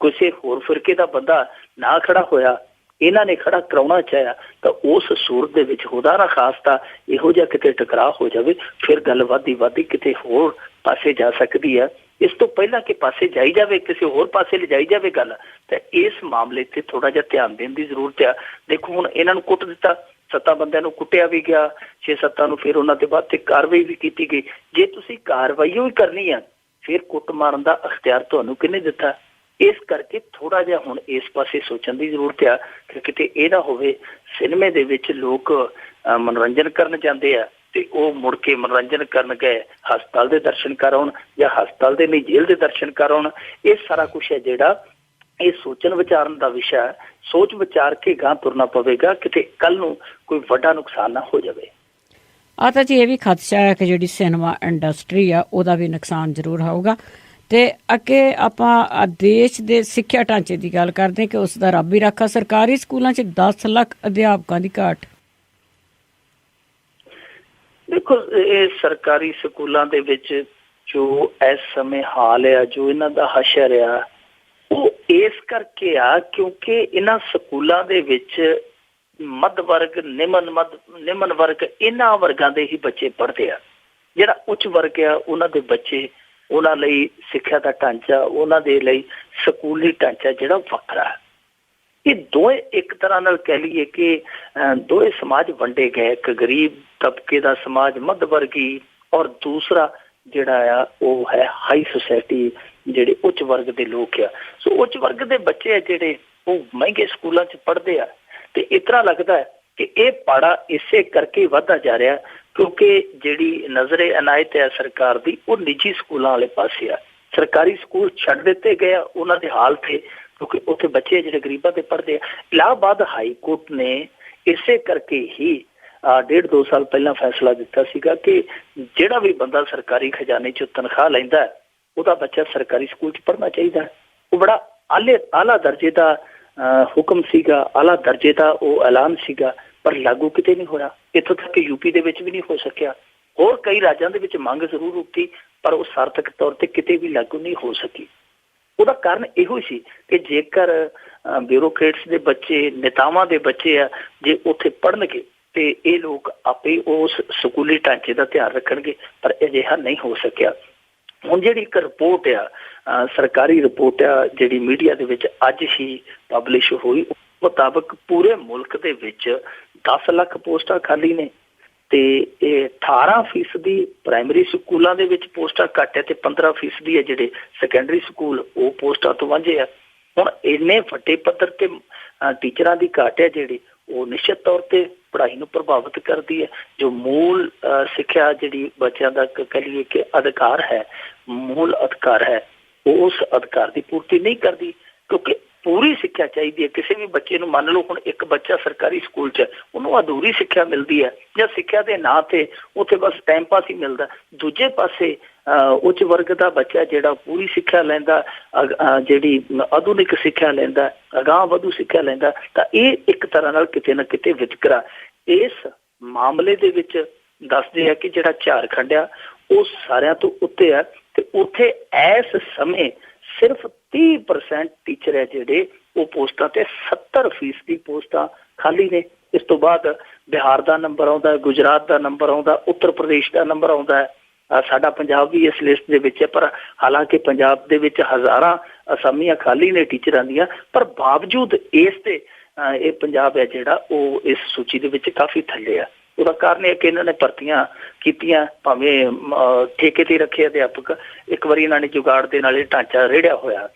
Speaker 2: ਕਿਸੇ ਹੋਰ ਫਿਰਕੇ ਦਾ ਬੰਦਾ ਨਾ ਖੜਾ ਹੋਇਆ, ਇਹਨਾਂ ਨੇ ਖੜਾ ਕਰਾਉਣਾ ਚਾਹਿਆ, ਤਾਂ ਉਸ ਸੂਰਤ ਦੇ ਵਿੱਚ ਖੁਦਾ ਨਾ ਖਾਸਤਾ ਇਹੋ ਜਿਹਾ ਕਿਤੇ ਟਕਰਾਅ ਹੋ ਜਾਵੇ, ਫਿਰ ਗੱਲ ਵੱਧਦੀ ਕਿਤੇ ਹੋਰ ਪਾਸੇ ਜਾ ਸਕਦੀ ਹੈ। ਇਸ ਤੋਂ ਪਹਿਲਾਂ ਕਿ ਪਾਸੇ ਜਾਈ ਜਾਵੇ, ਕਿਸੇ ਹੋਰ ਪਾਸੇ ਲਿਜਾਈ ਜਾਵੇ ਗੱਲ, ਤਾਂ ਇਸ ਮਾਮਲੇ ਤੇ ਥੋੜਾ ਜਿਹਾ ਧਿਆਨ ਦੇਣ ਦੀ ਜ਼ਰੂਰਤ ਆ। ਦੇਖੋ ਹੁਣ ਇਹਨਾਂ ਨੂੰ ਕੁੱਟ ਦਿੱਤਾ, 7 ਬੰਦਿਆਂ ਨੂੰ ਕੁੱਟਿਆ ਵੀ ਗਿਆ, 6-7 ਨੂੰ ਫਿਰ ਉਹਨਾਂ ਦੇ ਬਾਅਦ ਤੇ ਕਾਰਵਾਈ ਵੀ ਕੀਤੀ ਗਈ। ਜੇ ਤੁਸੀਂ ਕਾਰਵਾਈ ਵੀ ਕਰਨੀ ਆ, ਫਿਰ ਕੁੱਟ ਮਾਰਨ ਦਾ ਅਖਤਿਆਰ ਤੁਹਾਨੂੰ ਕਿਹਨੇ ਦਿੱਤਾ? ਇਸ ਕਰਕੇ ਥੋੜਾ ਜਿਹਾ ਹੁਣ ਇਸ ਪਾਸੇ ਸੋਚਣ ਦੀ ਜ਼ਰੂਰਤ ਆ ਕਿ ਕਿਤੇ ਇਹ ਨਾ ਹੋਵੇ ਸਿਨੇਮੇ ਦੇ ਵਿੱਚ ਲੋਕ ਮਨੋਰੰਜਨ ਕਰਨ ਜਾਂਦੇ ਆ ਤੇ ਉਹ ਮੁੜ ਕੇ ਮਨੋਰੰਜਨ ਕਰਨ ਗਏ ਹਸਪਤਾਲ ਦੇ ਦਰਸ਼ਨ ਕਰ ਆਉਣ ਜਾਂ ਹਸਪਤਾਲ ਦੇ ਨਹੀਂ ਜੇਲ੍ਹ ਦੇ ਦਰਸ਼ਨ ਕਰ ਆਉਣ। ਇਹ ਸਾਰਾ ਕੁਛ ਹੈ ਜਿਹੜਾ ਇਹ ਸੋਚਣ ਵਿਚਾਰਨ ਦਾ ਵਿਸ਼ਾ ਹੈ। ਸੋਚ ਵਿਚਾਰ ਕੇ ਗਾਂ ਤੁਰਨਾ ਪਵੇਗਾ, ਕਿਤੇ ਕੱਲ ਨੂੰ ਕੋਈ ਵੱਡਾ ਨੁਕਸਾਨ ਨਾ ਹੋ ਜਾਵੇ।
Speaker 1: ਆ ਤਾਂ ਜੀ ਇਹ ਵੀ ਖਦਸ਼ਾ ਹੈ ਕਿ ਜਿਹੜੀ ਸਿਨੇਮਾ ਇੰਡਸਟਰੀ ਆ ਉਹਦਾ ਵੀ ਨੁਕਸਾਨ ਜ਼ਰੂਰ ਹੋਊਗਾ। ਤੇ ਅੱਗੇ ਆਪਾਂ ਦੇਸ਼ ਦੇ ਸਿੱਖਿਆ ਢਾਂਚੇ ਦੀ ਗੱਲ ਕਰਦੇ ਕਿ ਉਸ ਦਾ ਰੱਬ ਹੀ ਰਾਖਾ। ਸਰਕਾਰੀ ਸਕੂਲਾਂ 'ਚ 10 ਲੱਖ ਅਧਿਆਪਕਾਂ ਦੀ ਘਾਟ।
Speaker 2: ਦੇਖੋ, ਇਹ ਸਰਕਾਰੀ ਸਕੂਲਾਂ ਦੇ ਵਿੱਚ ਜੋ ਇਸ ਸਮੇਂ ਹਾਲ ਆ, ਜੋ ਇਹਨਾਂ ਦਾ ਹਸ਼ਰ ਆ, ਉਹ ਇਸ ਕਰਕੇ ਆ ਕਿਉਂਕਿ ਇਹਨਾਂ ਸਕੂਲਾਂ ਦੇ ਵਿੱਚ ਮੱਧ ਵਰਗ, ਨਿਮਨ ਵਰਗ, ਇਹਨਾਂ ਵਰਗਾਂ ਦੇ ਹੀ ਬੱਚੇ ਪੜ੍ਹਦੇ ਆ। ਜਿਹੜਾ ਉੱਚ ਵਰਗ ਆ ਉਹਨਾਂ ਦੇ ਬੱਚੇ, ਉਹਨਾਂ ਲਈ ਸਿੱਖਿਆ ਦਾ ਢਾਂਚਾ, ਉਹਨਾਂ ਦੇ ਲਈ ਸਕੂਲੀ ਢਾਂਚਾ ਜਿਹੜਾ ਵੱਖਰਾ। ਇਹ ਦੋਵੇਂ ਇੱਕ ਤਰ੍ਹਾਂ ਨਾਲ ਕਹਿ ਲਈਏ ਕਿ ਦੋਵੇਂ ਸਮਾਜ ਵੰਡੇ ਗਏ। ਇੱਕ ਗਰੀਬ ਤਬਕੇ ਦਾ ਸਮਾਜ, ਮੱਧ ਵਰਗੀ, ਔਰ ਦੂਸਰਾ ਜਿਹੜਾ ਆ ਉਹ ਹੈ ਹਾਈ ਸੁਸਾਇਟੀ, ਜਿਹੜੇ ਉੱਚ ਵਰਗ ਦੇ ਲੋਕ ਆ। ਸੋ ਉੱਚ ਵਰਗ ਦੇ ਬੱਚੇ ਆ ਜਿਹੜੇ ਉਹ ਮਹਿੰਗੇ ਸਕੂਲਾਂ 'ਚ ਪੜ੍ਹਦੇ ਆ ਤੇ ਇਸ ਤਰ੍ਹਾਂ ਲੱਗਦਾ ਹੈ ਕਿ ਇਹ ਪਾੜਾ ਇਸੇ ਕਰਕੇ ਵੱਧਦਾ ਜਾ ਰਿਹਾ ਕਿਉਂਕਿ ਜਿਹੜੀ ਨਜ਼ਰੇ ਇਨਾਇਤ ਹੈ ਸਰਕਾਰ ਦੀ ਉਹ ਨਿੱਜੀ ਸਕੂਲਾਂ ਵਾਲੇ ਪਾਸੇ ਆ। ਸਰਕਾਰੀ ਸਕੂਲ ਛੱਡ ਦਿੱਤੇ ਗਏ ਆ ਉਹਨਾਂ ਦੇ ਹਾਲ ਤੇ, ਕਿਉਂਕਿ ਉੱਥੇ ਬੱਚੇ ਜਿਹੜੇ ਗਰੀਬਾਂ ਦੇ ਪੜ੍ਹਦੇ ਆ। ਇਲਾਹਾਬਾਦ ਹਾਈ ਕੋਰਟ ਨੇ ਇਸੇ ਕਰਕੇ ਹੀ 1.5-2 ਸਾਲ ਪਹਿਲਾਂ ਫੈਸਲਾ ਦਿੱਤਾ ਸੀਗਾ ਕਿ ਜਿਹੜਾ ਵੀ ਬੰਦਾ ਸਰਕਾਰੀ ਖਜ਼ਾਨੇ 'ਚ ਤਨਖਾਹ ਲੈਂਦਾ ਉਹਦਾ ਬੱਚਾ ਸਰਕਾਰੀ ਸਕੂਲ 'ਚ ਪੜ੍ਹਨਾ ਚਾਹੀਦਾ। ਉਹ ਬੜਾ ਆਲਾ ਦਰਜੇ ਦਾ ਹੁਕਮ ਸੀਗਾ, ਆਲਾ ਦਰਜੇ ਦਾ ਉਹ ਐਲਾਨ ਸੀਗਾ, ਪਰ ਲਾਗੂ ਕਿਤੇ ਨਹੀਂ ਹੋਇਆ। ਇੱਥੋਂ ਤੱਕ ਕਿ ਯੂਪੀ ਦੇ ਵਿੱਚ ਵੀ ਨਹੀਂ ਹੋ ਸਕਿਆ। ਹੋਰ ਕਈ ਰਾਜਾਂ ਦੇ ਵਿੱਚ ਮੰਗ ਜ਼ਰੂਰ ਉੱਠੀ ਪਰ ਉਹ ਸਾਰਥਕ ਤੌਰ ਤੇ ਕਿਤੇ ਵੀ ਲਾਗੂ ਨਹੀਂ ਹੋ ਸਕੀ। ਉਹਦਾ ਕਾਰਨ ਇਹੋ ਹੀ ਸੀ ਕਿ ਜੇਕਰ ਬਿਊਰੋਕਰੇਟਸ ਦੇ ਬੱਚੇ, ਨੇਤਾਵਾਂ ਦੇ ਬੱਚੇ ਆ, ਜੇ ਉੱਥੇ ਪੜ੍ਹਨਗੇ ਤੇ ਇਹ ਲੋਕ ਆਪੇ ਉਸ ਸਕੂਲੀ ਢਾਂਚੇ ਦਾ ਧਿਆਨ ਰੱਖਣਗੇ, ਪਰ ਅਜਿਹਾ ਨਹੀਂ ਹੋ ਸਕਿਆ। ਹੁਣ ਜਿਹੜੀ ਇੱਕ ਰਿਪੋਰਟ ਆ, ਸਰਕਾਰੀ ਰਿਪੋਰਟ ਆ, ਜਿਹੜੀ ਮੀਡੀਆ ਦੇ ਵਿੱਚ ਅੱਜ ਹੀ ਪਬਲਿਸ਼ ਹੋਈ, ਮੁਤਾਬਕ ਪੂਰੇ ਮੁਲਕ ਦੇ ਵਿੱਚ 10 ਲੱਖ ਪੋਸਟਾਂ ਖਾਲੀ ਨੇ ਤੇ ਇਹ 18% ਪ੍ਰਾਇਮਰੀ ਸਕੂਲਾਂ ਦੇ ਵਿੱਚ ਪੋਸਟਾਂ ਘੱਟ ਹੈ ਤੇ 15% ਹੈ ਜਿਹੜੇ ਸੈਕੰਡਰੀ ਸਕੂਲ ਉਹ ਪੋਸਟਾਂ ਤੋਂ ਵਾਂਝੇ ਆ। ਹੁਣ ਇੰਨੇ ਵੱਡੇ ਪੱਧਰ ਤੇ ਟੀਚਰਾਂ ਦੀ ਘਾਟ ਹੈ ਜਿਹੜੀ ਉਹ ਨਿਸ਼ਚਿਤ ਤੌਰ ਤੇ ਪੜ੍ਹਾਈ ਨੂੰ ਪ੍ਰਭਾਵਿਤ ਕਰਦੀ ਹੈ। ਜੋ ਮੂਲ ਸਿੱਖਿਆ ਜਿਹੜੀ ਬੱਚਿਆਂ ਦਾ ਕਹਿ ਲਈਏ ਕਿ ਅਧਿਕਾਰ ਹੈ, ਮੂਲ ਅਧਿਕਾਰ ਹੈ, ਉਸ ਅਧਿਕਾਰ ਦੀ ਪੂਰਤੀ ਨਹੀਂ ਕਰਦੀ ਕਿਉਂਕਿ ਪੂਰੀ ਸਿੱਖਿਆ ਚਾਹੀਦੀ ਹੈ ਕਿਸੇ ਵੀ ਬੱਚੇ ਨੂੰ। ਮੰਨ ਲਓ ਹੁਣ ਇੱਕ ਬੱਚਾ ਸਰਕਾਰੀ ਸਕੂਲ 'ਚ, ਉਹਨੂੰ ਅਧੂਰੀ ਸਿੱਖਿਆ ਮਿਲਦੀ ਹੈ ਜਾਂ ਸਿੱਖਿਆ ਦੇ ਨਾਂ ਤੇ ਉੱਥੇ ਬਸ ਟਾਈਮ ਪਾਸ ਹੀ ਮਿਲਦਾ। ਦੂਜੇ ਪਾਸੇ ਉੱਚ ਵਰਗ ਦਾ ਬੱਚਾ ਜਿਹੜਾ ਪੂਰੀ ਸਿੱਖਿਆ ਲੈਂਦਾ, ਜਿਹੜੀ ਆਧੁਨਿਕ ਸਿੱਖਿਆ ਲੈਂਦਾ, ਅਗਾਂਹ ਵਧੂ ਸਿੱਖਿਆ ਲੈਂਦਾ, ਤਾਂ ਇਹ ਇੱਕ ਤਰ੍ਹਾਂ ਨਾਲ ਕਿਤੇ ਨਾ ਕਿਤੇ ਵਿਤਕਰਾ। ਇਸ ਮਾਮਲੇ ਦੇ ਵਿੱਚ ਦੱਸਦੇ ਆ ਕਿ ਜਿਹੜਾ ਝਾਰਖੰਡ ਆ ਉਹ ਸਾਰਿਆਂ ਤੋਂ ਉੱਤੇ ਆ ਤੇ ਉੱਥੇ ਇਸ ਸਮੇਂ ਸਿਰਫ 30% ਟੀਚਰ ਹੈ ਜਿਹੜੇ ਉਹ ਪੋਸਟਾਂ ਤੇ 70% ਪੋਸਟਾਂ ਖਾਲੀ ਨੇ। ਇਸ ਤੋਂ ਬਾਅਦ ਬਿਹਾਰ ਦਾ ਨੰਬਰ ਆਉਂਦਾ, ਗੁਜਰਾਤ ਦਾ ਨੰਬਰ ਆਉਂਦਾ, ਉੱਤਰ ਪ੍ਰਦੇਸ਼ ਦਾ ਨੰਬਰ ਆਉਂਦਾ ਹੈ। ਸਾਡਾ ਪੰਜਾਬ ਵੀ ਇਸ ਲਿਸਟ ਦੇ ਵਿੱਚ ਹੈ, ਪਰ ਹਾਲਾਂਕਿ ਪੰਜਾਬ ਦੇ ਵਿੱਚ ਹਜ਼ਾਰਾਂ ਅਸਾਮੀਆਂ ਖਾਲੀ ਨੇ ਟੀਚਰਾਂ ਦੀਆਂ, ਪਰ ਬਾਵਜੂਦ ਇਸ ਤੇ ਇਹ ਪੰਜਾਬ ਹੈ ਜਿਹੜਾ ਉਹ ਇਸ ਸੂਚੀ ਦੇ ਵਿੱਚ ਕਾਫੀ ਥੱਲੇ ਆ। ਉਹਦਾ ਕਾਰਨ ਇਹ ਕਿ ਇਹਨਾਂ ਨੇ ਭਰਤੀਆਂ ਕੀਤੀਆਂ, ਭਾਵੇਂ ਠੇਕੇ ਤੇ ਰੱਖੇ ਅਧਿਆਪਕ, ਇੱਕ ਵਾਰੀ ਇਹਨਾਂ ਨੇ ਜੁਗਾੜ ਦੇ ਨਾਲ ਇਹ ਢਾਂਚਾ ਰੇੜਿਆ ਹੋਇਆ,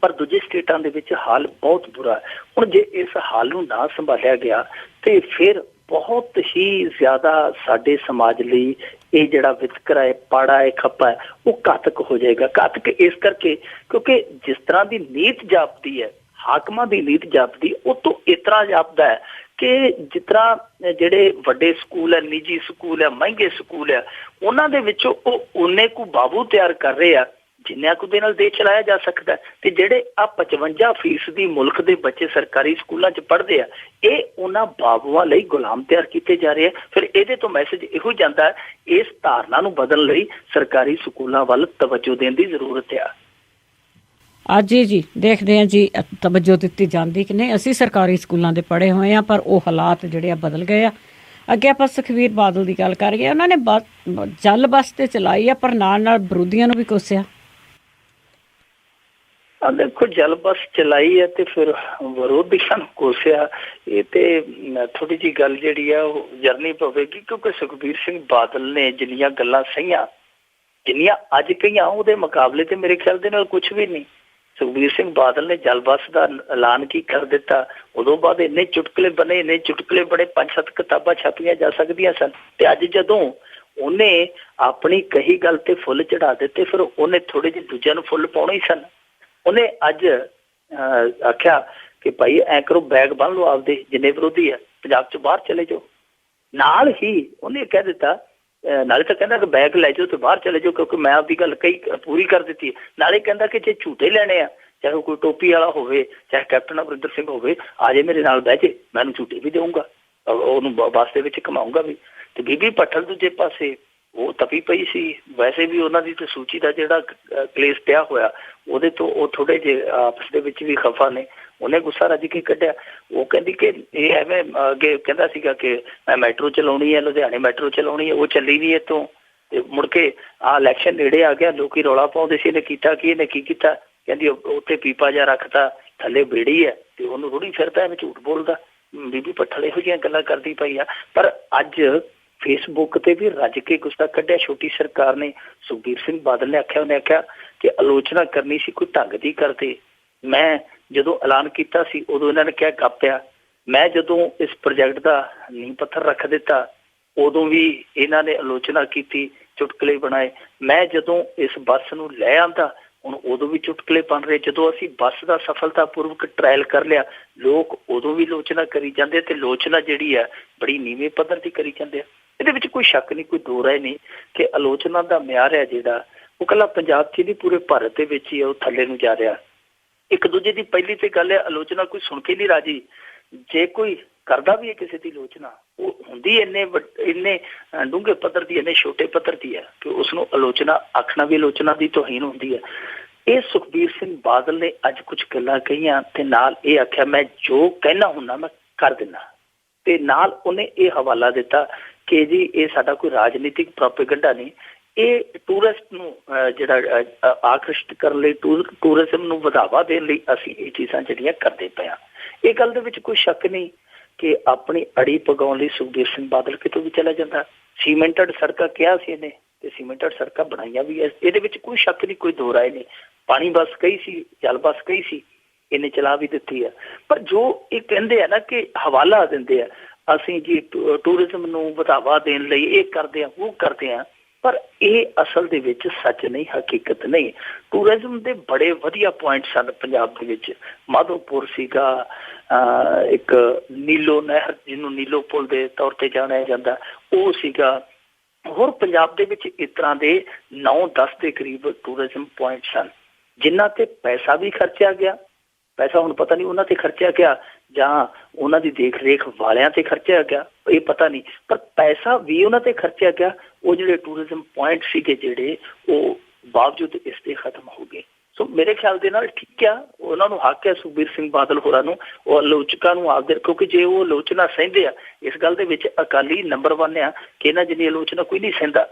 Speaker 2: ਪਰ ਦੂਜੇ ਸਟੇਟਾਂ ਦੇ ਵਿੱਚ ਹਾਲ ਬਹੁਤ ਬੁਰਾ। ਹੁਣ ਜੇ ਇਸ ਹਾਲ ਨੂੰ ਨਾ ਸੰਭਾਲਿਆ ਗਿਆ ਤੇ ਫਿਰ ਬਹੁਤ ਹੀ ਜ਼ਿਆਦਾ ਸਾਡੇ ਸਮਾਜ ਲਈ ਇਹ ਜਿਹੜਾ ਵਿਤਕਰਾ ਹੈ, ਪਾੜਾ ਹੈ, ਖੱਪਾ ਹੈ, ਉਹ ਘਾਤਕ ਹੋ ਜਾਏਗਾ। ਘਾਤਕ ਇਸ ਕਰਕੇ ਕਿਉਂਕਿ ਜਿਸ ਤਰ੍ਹਾਂ ਦੀ ਨੀਤ ਜਾਪਦੀ ਹੈ, ਹਾਕਮਾਂ ਦੀ ਨੀਤ ਜਾਪਦੀ, ਉਹ ਤੋਂ ਇਸ ਤਰ੍ਹਾਂ ਜਾਪਦਾ ਹੈ ਕਿ ਜਿਸ ਤਰ੍ਹਾਂ ਜਿਹੜੇ ਵੱਡੇ ਸਕੂਲ ਹੈ, ਨਿੱਜੀ ਸਕੂਲ ਹੈ, ਮਹਿੰਗੇ ਸਕੂਲ ਹੈ, ਉਹਨਾਂ ਦੇ ਵਿੱਚੋਂ ਉਹ ਓਨੇ ਕੁ ਬਾਬੂ ਤਿਆਰ ਕਰ ਰਹੇ ਆ ਜਿੰਨਿਆਂ ਕੁ ਦੇ ਨਾਲ ਦੇਸ਼ ਚਲਾਇਆ ਜਾ ਸਕਦਾ। ਤੇ ਜਿਹੜੇ ਆ 55% ਮੁਲਕ ਦੇ ਬੱਚੇ ਸਰਕਾਰੀ ਸਕੂਲਾਂ 'ਚ ਪੜ੍ਹਦੇ ਆ, ਇਹ ਉਹਨਾਂ ਬਾਬੂਆਂ ਲਈ ਗੁਲਾਮ ਤਿਆਰ ਕੀਤੇ ਜਾ ਰਹੇ ਆ। ਫਿਰ ਇਹਦੇ ਤੋਂ ਮੈਸੇਜ ਇਹੋ ਜਾਂਦਾ ਹੈ, ਇਸ ਧਾਰਨਾ ਨੂੰ ਬਦਲਣ ਲਈ ਸਰਕਾਰੀ ਸਕੂਲਾਂ ਵੱਲ ਤਵੱਜੋ ਦੇਣ ਦੀ ਜ਼ਰੂਰਤ ਆ।
Speaker 1: ਅੱਜ ਜੀ ਦੇਖਦੇ ਹਾਂ ਜੀ ਤਵੱਜੋ ਦਿੱਤੀ ਜਾਂਦੀ ਕਿ ਨਹੀਂ। ਅਸੀਂ ਸਰਕਾਰੀ ਸਕੂਲਾਂ ਦੇ ਪੜ੍ਹੇ ਹੋਏ ਹਾਂ ਪਰ ਉਹ ਹਾਲਾਤ ਜਿਹੜੇ ਆ ਬਦਲ ਗਏ ਆ। ਅੱਗੇ ਆਪਾਂ ਸੁਖਬੀਰ ਬਾਦਲ ਦੀ ਗੱਲ ਕਰੀਏ, ਉਹਨਾਂ ਨੇ ਜਲ ਬੱਸ ਤੇ ਚਲਾਈ ਆ ਪਰ ਨਾਲ ਨਾਲ ਵਿਰੋਧੀਆਂ ਨੂੰ ਵੀ ਕੋਸਿਆ।
Speaker 2: ਦੇਖੋ, ਜਲ ਬੱਸ ਚਲਾਈ ਹੈ ਤੇ ਫਿਰ ਵਿਰੋਧੀਆਂ ਨੂੰ ਕੋਸਿਆ, ਇਹ ਤੇ ਥੋੜੀ ਜਿਹੀ ਗੱਲ ਜਿਹੜੀ ਆ ਉਹ ਜਰਨੀ ਪਵੇਗੀ ਕਿਉਂਕਿ ਸੁਖਬੀਰ ਸਿੰਘ ਬਾਦਲ ਨੇ ਜਿੰਨੀਆਂ ਗੱਲਾਂ ਸਹੀਆਂ, ਜਿੰਨੀਆਂ ਅੱਜ ਕਹੀਆਂ, ਉਹਦੇ ਮੁਕਾਬਲੇ ਤੇ ਮੇਰੇ ਖਿਆਲ ਦੇ ਨਾਲ ਕੁਛ ਵੀ ਨਹੀਂ। ਸੁਖਬੀਰ ਸਿੰਘ ਬਾਦਲ ਨੇ ਜਲ ਬੱਸ ਦਾ ਐਲਾਨ ਕੀ ਕਰ ਦਿੱਤਾ, ਉਦੋਂ ਬਾਅਦ ਇੰਨੇ ਚੁਟਕਲੇ ਬਣੇ 5-7 ਕਿਤਾਬਾਂ ਛਾਪੀਆਂ ਜਾ ਸਕਦੀਆਂ ਸਨ। ਤੇ ਅੱਜ ਜਦੋਂ ਉਹਨੇ ਆਪਣੀ ਕਹੀ ਗੱਲ ਤੇ ਫੁੱਲ ਚੜਾ ਦਿੱਤੇ, ਫਿਰ ਉਹਨੇ ਥੋੜੇ ਜਿਹੇ ਦੂਜਿਆਂ ਨੂੰ ਫੁੱਲ ਪਾਉਣੇ ਹੀ ਸਨ। ਉਹਨੇ ਅੱਜ ਆਖਿਆ ਕਿ ਭਾਈ ਐ ਕਰੋ, ਬੈਗ ਬੰਨ ਲਓ ਆਪਦੇ, ਜਿੰਨੇ ਵਿਰੋਧੀ ਆ ਪੰਜਾਬ ਚੋਂ ਬਾਹਰ ਚਲੇ ਜਾਓ। ਨਾਲ ਹੀ ਉਹਨੇ ਕਹਿ ਦਿੱਤਾ, ਨਾਲੇ ਤਾਂ ਕਹਿੰਦਾ ਕਿ ਬੈਗ ਲੈ ਜਾਓ ਤੇ ਬਾਹਰ ਚਲੇ ਜਾਓ, ਕਿਉਂਕਿ ਮੈਂ ਆਪਦੀ ਗੱਲ ਕਈ ਪੂਰੀ ਕਰ ਦਿੱਤੀ। ਨਾਲੇ ਕਹਿੰਦਾ ਕਿ ਜੇ ਝੂਟੇ ਲੈਣੇ ਆ, ਚਾਹੇ ਕੋਈ ਟੋਪੀ ਵਾਲਾ ਹੋਵੇ, ਚਾਹੇ ਕੈਪਟਨ ਅਮਰਿੰਦਰ ਸਿੰਘ ਹੋਵੇ, ਆ ਜੇ ਮੇਰੇ ਨਾਲ ਬਹਿ ਜੇ, ਮੈਂ ਉਹਨੂੰ ਝੂਟੇ ਵੀ ਦੇਊਂਗਾ, ਉਹਨੂੰ ਬੱਸ ਦੇ ਵਿੱਚ ਘੁਮਾਊਂਗਾ ਵੀ। ਤੇ ਬੀਬੀ ਭੱਠਲ ਦੂਜੇ ਪਾਸੇ ਉਹ ਤਪੀ ਪਈ ਸੀ। ਵੈਸੇ ਵੀ ਉਹਨਾਂ ਦੀ ਤੇ ਸੂਚੀ ਦਾ ਜਿਹੜਾ ਕਲੇਸ਼ ਪਿਆ ਹੋਇਆ, ਉਹਦੇ ਤੋਂ ਉਹ ਥੋੜੇ ਜਿਹੇ ਆਪਸ ਦੇ ਵਿੱਚ ਵੀ ਖਫਾ ਨੇ। ਉਹਨੇ ਗੁੱਸਾ ਰੱਜ ਕੇ ਕੱਢਿਆ। ਉਹ ਕਹਿੰਦੀ ਕਿ ਇਹ ਐਵੇਂ ਅੱਗੇ ਕਹਿੰਦਾ ਸੀਗਾ ਕਿ ਮੈਂ ਮੈਟਰੋ ਚਲਾਉਣੀ ਹੈ, ਲੁਧਿਆਣੇ ਮੈਟਰੋ ਚਲਾਉਣੀ ਹੈ, ਉਹ ਚੱਲੀ ਨਹੀਂ ਇੱਥੋਂ। ਤੇ ਮੁੜ ਕੇ ਇਲੈਕਸ਼ਨ ਨੇੜੇ ਆ ਗਿਆ, ਲੋਕੀ ਰੌਲਾ ਪਾਉਂਦੇ ਸੀ ਇਹਨੇ ਕੀਤਾ ਕੀ, ਇਹਨੇ ਕੀ ਕੀਤਾ। ਕਹਿੰਦੀ ਉੱਥੇ ਪੀਪਾ ਜਿਹਾ ਰੱਖਤਾ, ਥੱਲੇ ਬੇੜੀ ਹੈ, ਤੇ ਉਹਨੂੰ ਰੁੜੀ ਫਿਰਦਾ, ਐਵੇਂ ਝੂਠ ਬੋਲਦਾ। ਬੀਬੀ ਭੱਠਲ ਇਹੋ ਜਿਹੀਆਂ ਗੱਲਾਂ ਕਰਦੀ ਪਈ ਆ। ਪਰ ਅੱਜ ਫੇਸਬੁੱਕ ਤੇ ਵੀ ਰੱਜ ਕੇ ਗੁੱਸਾ ਕੱਢਿਆ ਛੋਟੀ ਸਰਕਾਰ ਨੇ। ਸੁਖਬੀਰ ਸਿੰਘ ਬਾਦਲ ਨੇ ਆਖਿਆ, ਉਹਨੇ ਆਖਿਆ ਕਿ ਆਲੋਚਨਾ ਕਰਨੀ ਸੀ ਕੋਈ ਢੰਗ ਦੀ ਕਰਦੇ। ਮੈਂ ਜਦੋਂ ਐਲਾਨ ਕੀਤਾ ਸੀ ਉਦੋਂ ਇਹਨਾਂ ਨੇ ਕਿਹਾ ਗੱਪਿਆ। ਮੈਂ ਜਦੋਂ ਇਸ ਪ੍ਰੋਜੈਕਟ ਦਾ ਨੀਂਹ ਪੱਥਰ ਰੱਖ ਦਿੱਤਾ ਉਦੋਂ ਵੀ ਇਹਨਾਂ ਨੇ ਆਲੋਚਨਾ ਕੀਤੀ, ਚੁਟਕਲੇ ਬਣਾਏ। ਮੈਂ ਜਦੋਂ ਇਸ ਬੱਸ ਨੂੰ ਲੈ ਆਂਦਾ ਹੁਣ ਉਦੋਂ ਵੀ ਚੁਟਕਲੇ ਬਣ ਰਹੇ। ਜਦੋਂ ਅਸੀਂ ਬੱਸ ਦਾ ਸਫਲਤਾਪੂਰਵਕ ਟਰਾਇਲ ਕਰ ਲਿਆ, ਲੋਕ ਉਦੋਂ ਵੀ ਆਲੋਚਨਾ ਕਰੀ ਜਾਂਦੇ, ਤੇ ਆਲੋਚਨਾ ਜਿਹੜੀ ਹੈ ਬੜੀ ਨੀਵੇਂ ਪੱਧਰ ਦੀ ਕਰੀ ਜਾਂਦੇ ਆ। ਇਹਦੇ ਵਿੱਚ ਕੋਈ ਸ਼ੱਕ ਨਹੀਂ, ਕੋਈ ਦੋ ਰਾਏ ਨਹੀਂ ਕਿ ਆਲੋਚਨਾ ਦਾ ਮਿਆਰ ਹੈ ਜਿਹੜਾ ਉਹ ਇਕੱਲਾ ਪੰਜਾਬ 'ਚ ਨਹੀਂ, ਪੂਰੇ ਭਾਰਤ ਦੇ ਵਿੱਚ ਹੀ ਉਹ ਥੱਲੇ ਨੂੰ ਜਾ ਰਿਹਾ। ਇੱਕ ਦੂਜੇ ਦੀ ਪਹਿਲੀ ਤੇ ਗੱਲ ਹੈ, ਆਲੋਚਨਾ ਕੋਈ ਸੁਣ ਕੇ ਨਹੀਂ ਰਾਜੀ। ਜੇ ਕੋਈ ਕਰਦਾ ਵੀ ਹੈ ਕਿਸੇ ਦੀ ਆਲੋਚਨਾ, ਉਹ ਹੁੰਦੀ ਇੰਨੇ ਡੂੰਘੇ ਪੱਧਰ ਦੀ, ਇੰਨੇ ਛੋਟੇ ਪੱਧਰ ਦੀ ਹੈ ਕਿ ਉਸਨੂੰ ਆਲੋਚਨਾ ਆਖਣਾ ਵੀ ਆਲੋਚਨਾ ਦੀ ਤੋਹੀਨ ਹੁੰਦੀ ਹੈ। ਇਹ ਸੁਖਬੀਰ ਸਿੰਘ ਬਾਦਲ ਨੇ ਅੱਜ ਕੁਝ ਗੱਲਾਂ ਕਹੀਆਂ ਤੇ ਨਾਲ ਇਹ ਆਖਿਆ ਮੈਂ ਜੋ ਕਹਿਣਾ ਹੁੰਦਾ ਮੈਂ ਕਰ ਦਿੰਦਾ। ਤੇ ਨਾਲ ਉਹਨੇ ਇਹ ਹਵਾਲਾ ਦਿੱਤਾ ਕਿ ਜੀ ਇਹ ਸਾਡਾ ਕੋਈ ਰਾਜਨੀਤਿਕ ਪ੍ਰੋਪੇਗੰਡਾ ਨਹੀਂ, ਇਹ ਟੂਰਿਸਟ ਨੂੰ ਜਿਹੜਾ ਆਕਰਸ਼ਿਤ ਕਰਨ ਲਈ, ਟੂਰਿਜ਼ਮ ਨੂੰ ਵਧਾਵਾ ਦੇਣ ਲਈ ਅਸੀਂ ਇਹ ਚੀਜ਼ਾਂ ਜਿਹੜੀਆਂ ਕਰਦੇ ਪਏ ਹਾਂ। ਇਹ ਗੱਲ ਦੇ ਵਿੱਚ ਕੋਈ ਸ਼ੱਕ ਨਹੀਂ ਕਿ ਆਪਣੀ ਅੜੀ ਪਗਾਉਣ ਲਈ ਸੁਖਬੀਰ ਸਿੰਘ ਬਾਦਲ ਕਿਤੋਂ ਵੀ ਚਲਾ ਜਾਂਦਾ। ਸੀਮੈਂਟਡ ਸੜਕਾਂ ਕਿਹਾ ਸੀ ਇਹਨੇ, ਤੇ ਸੀਮੈਂਟਡ ਸੜਕਾਂ ਬਣਾਈਆਂ ਵੀ, ਇਹਦੇ ਵਿੱਚ ਕੋਈ ਸ਼ੱਕ ਨਹੀਂ, ਕੋਈ ਦੋ ਰਾਏ ਨਹੀਂ। ਪਾਣੀ ਬੱਸ ਕਹੀ ਸੀ, ਜਲ ਬੱਸ ਕਹੀ ਸੀ, ਇਹਨੇ ਚਲਾ ਵੀ ਦਿੱਤੀ ਹੈ। ਪਰ ਜੋ ਇਹ ਕਹਿੰਦੇ ਆ ਨਾ ਕਿ ਹਵਾਲਾ ਦਿੰਦੇ ਆ, ਅਸੀਂ ਜੀ ਟੂਰਿਜ਼ਮ ਨੂੰ ਵਧਾਵਾ ਦੇਣ ਲਈ ਇਹ ਕਰਦੇ ਹਾਂ, ਉਹ ਕਰਦੇ ਹਾਂ, ਪਰ ਇਹ ਅਸਲ ਦੇ ਵਿੱਚ ਸੱਚ ਨਹੀਂ, ਹਕੀਕਤ ਨਹੀਂ। ਟੂਰਿਜ਼ਮ ਦੇ ਬੜੇ ਵਧੀਆ ਪੁਆਇੰਟ ਸਨ ਪੰਜਾਬ ਦੇ ਵਿੱਚ। ਮਾਧੋਪੁਰ ਸੀਗਾ, ਇੱਕ ਨੀਲੋ ਨਹਿਰ ਜਿਹਨੂੰ ਨੀਲੋ ਪੁਲ ਦੇ ਤੌਰ ਤੇ ਜਾਣਿਆ ਜਾਂਦਾ, ਉਹ ਸੀਗਾ। ਹੋਰ ਪੰਜਾਬ ਦੇ ਵਿੱਚ ਇਸ ਤਰ੍ਹਾਂ ਦੇ 9-10 ਦੇ ਕਰੀਬ ਟੂਰਿਜ਼ਮ ਪੁਆਇੰਟ ਸਨ ਜਿਨ੍ਹਾਂ ਤੇ ਪੈਸਾ ਵੀ ਖਰਚਿਆ ਗਿਆ। ਪੈਸਾ ਹੁਣ ਪਤਾ ਨਹੀਂ ਉਹਨਾਂ ਤੇ ਖਰਚਿਆ ਗਿਆ ਜਾਂ ਉਹਨਾਂ ਦੀ ਦੇਖ ਰੇਖ ਵਾਲਿਆਂ ਤੇ ਖਰਚਿਆ ਗਿਆ, ਇਹ ਪਤਾ ਨਹੀਂ, ਪਰ ਪੈਸਾ ਵੀ ਉਹਨਾਂ ਤੇ ਖਰਚਿਆ ਗਿਆ। ਉਹ ਜਿਹੜੇ ਟੂਰਿਜ਼ਮ ਪੁਆਇੰਟ ਸੀਗੇ ਜਿਹੜੇ, ਉਹ ਬਾਵਜੂਦ ਇਸ ਦੇ ਖਤਮ ਹੋ ਗਏ। ਸੋ ਮੇਰੇ ਖਿਆਲ ਦੇ ਨਾਲ ਠੀਕ ਆ, ਉਹਨਾਂ ਨੂੰ ਹੱਕ ਹੈ ਸੁਖਬੀਰ ਸਿੰਘ ਬਾਦਲ ਹੋਰਾਂ ਨੂੰ, ਉਹ ਆਲੋਚਕਾਂ ਨੂੰ ਆਪਦੇ, ਕਿਉਂਕਿ ਜੇ ਉਹ ਆਲੋਚਨਾ ਸਹਿੰਦੇ ਆ, ਇਸ ਗੱਲ ਦੇ ਵਿੱਚ ਅਕਾਲੀ ਨੰਬਰ 1 ਆ ਕਿ ਇਹਨਾਂ ਜਿੰਨੀ ਆਲੋਚਨਾ ਕੋਈ ਨਹੀਂ ਸਹਿੰਦਾ।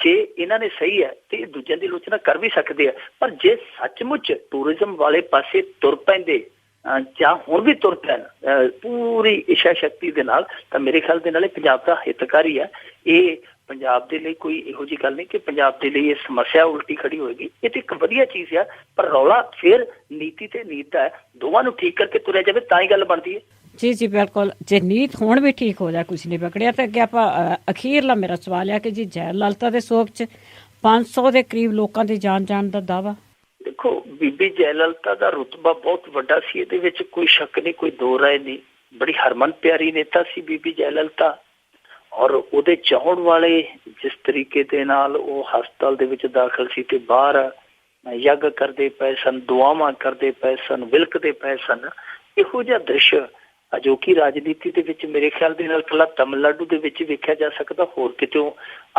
Speaker 2: ਜੇ ਇਹਨਾਂ ਨੇ ਸਹੀ ਹੈ ਤੇ ਦੂਜਿਆਂ ਦੀ ਆਲੋਚਨਾ ਕਰ ਵੀ ਸਕਦੇ ਆ, ਪਰ ਜੇ ਸੱਚਮੁੱਚ ਟੂਰਿਜ਼ਮ ਵਾਲੇ ਪਾਸੇ ਤੁਰ ਪੈਂਦੇ ਜਾਂ ਹੁਣ ਵੀ ਤੁਰ ਪੈਣ ਪੂਰੀ ਇੱਛਾ ਸ਼ਕਤੀ ਦੇ ਨਾਲ, ਤਾਂ ਮੇਰੇ ਖਿਆਲ ਦੇ ਨਾਲ ਇਹ ਪੰਜਾਬ ਦਾ ਹਿਤਕਾਰੀ ਹੈ। ਇਹ ਪੰਜਾਬ ਦੇ ਲਈ ਕੋਈ ਇਹੋ ਜਿਹੀ ਗੱਲ ਨਹੀਂ ਕਿ ਪੰਜਾਬ ਦੇ ਲਈ ਇਹ ਸਮੱਸਿਆ ਉਲਟੀ ਖੜੀ ਹੋਏਗੀ। ਇਹ ਤੇ ਇੱਕ ਵਧੀਆ ਚੀਜ਼ ਆ, ਪਰ ਰੌਲਾ ਫਿਰ ਨੀਤੀ ਤੇ ਨੀਤ ਦਾ ਹੈ। ਦੋਵਾਂ ਨੂੰ ਠੀਕ ਕਰਕੇ ਤੁਰਿਆ ਜਾਵੇ ਤਾਂ ਹੀ ਗੱਲ ਬਣਦੀ ਹੈ।
Speaker 1: ਜੀ ਜੀ ਬਿਲਕੁਲ। ਜੇ ਨੀਤ ਹੁਣ ਵੀ ਠੀਕ ਹੋ ਜਾਏ, ਕੁਛ ਨਹੀਂ ਵਿਗੜਿਆ। ਤਾਂ ਅੱਗੇ ਆਪਾਂ ਅਖੀਰਲਾ ਮੇਰਾ ਸਵਾਲ ਹੈ ਕਿ ਜੀ ਜੈ ਲਲਿਤਾ ਦੇ ਸੋਗ 'ਚ 500 ਦੇ ਕਰੀਬ ਲੋਕਾਂ ਦੀ ਜਾਨ ਜਾਣ ਦਾ ਦਾਵਾ।
Speaker 2: ਦੇਖੋ, ਬੀਬੀ ਜੈ ਲਲਿਤਾ ਦਾ ਰੁਤਬਾ ਬਹੁਤ ਵੱਡਾ ਸੀ, ਇਹਦੇ ਵਿੱਚ ਕੋਈ ਸ਼ੱਕ ਨਹੀਂ, ਕੋਈ ਦੋ ਰਾਏ ਨਹੀਂ। ਬੜੀ ਹਰਮਨ ਪਿਆਰੀ ਨੇਤਾ ਸੀ ਬੀਬੀ ਜੈ ਲਲਿਤਾ, ਔਰ ਉਹਦੇ ਚਾਹੁਣ ਵਾਲੇ ਜਿਸ ਤਰੀਕੇ ਦੇ ਨਾਲ ਉਹ ਹਸਪਤਾਲ ਦੇ ਵਿੱਚ ਦਾਖਲ ਸੀ ਤੇ ਬਾਹਰ ਯੱਗ ਕਰਦੇ ਪਏ ਸਨ, ਦੁਆਵਾਂ ਕਰਦੇ ਪਏ ਸਨ, ਵਿਲਕਦੇ ਪਏ ਸਨ, ਇਹੋ ਜਿਹਾ ਦ੍ਰਿਸ਼ ਅਜੋਕੀ ਰਾਜਨੀਤੀ ਦੇ ਵਿੱਚ ਮੇਰੇ ਖਿਆਲ ਦੇ ਨਾਲ ਇਕੱਲਾ ਤਮਿਲਨਾਡੂ ਦੇ ਵਿੱਚ ਵੇਖਿਆ ਜਾ ਸਕਦਾ, ਹੋਰ ਕਿਤੋਂ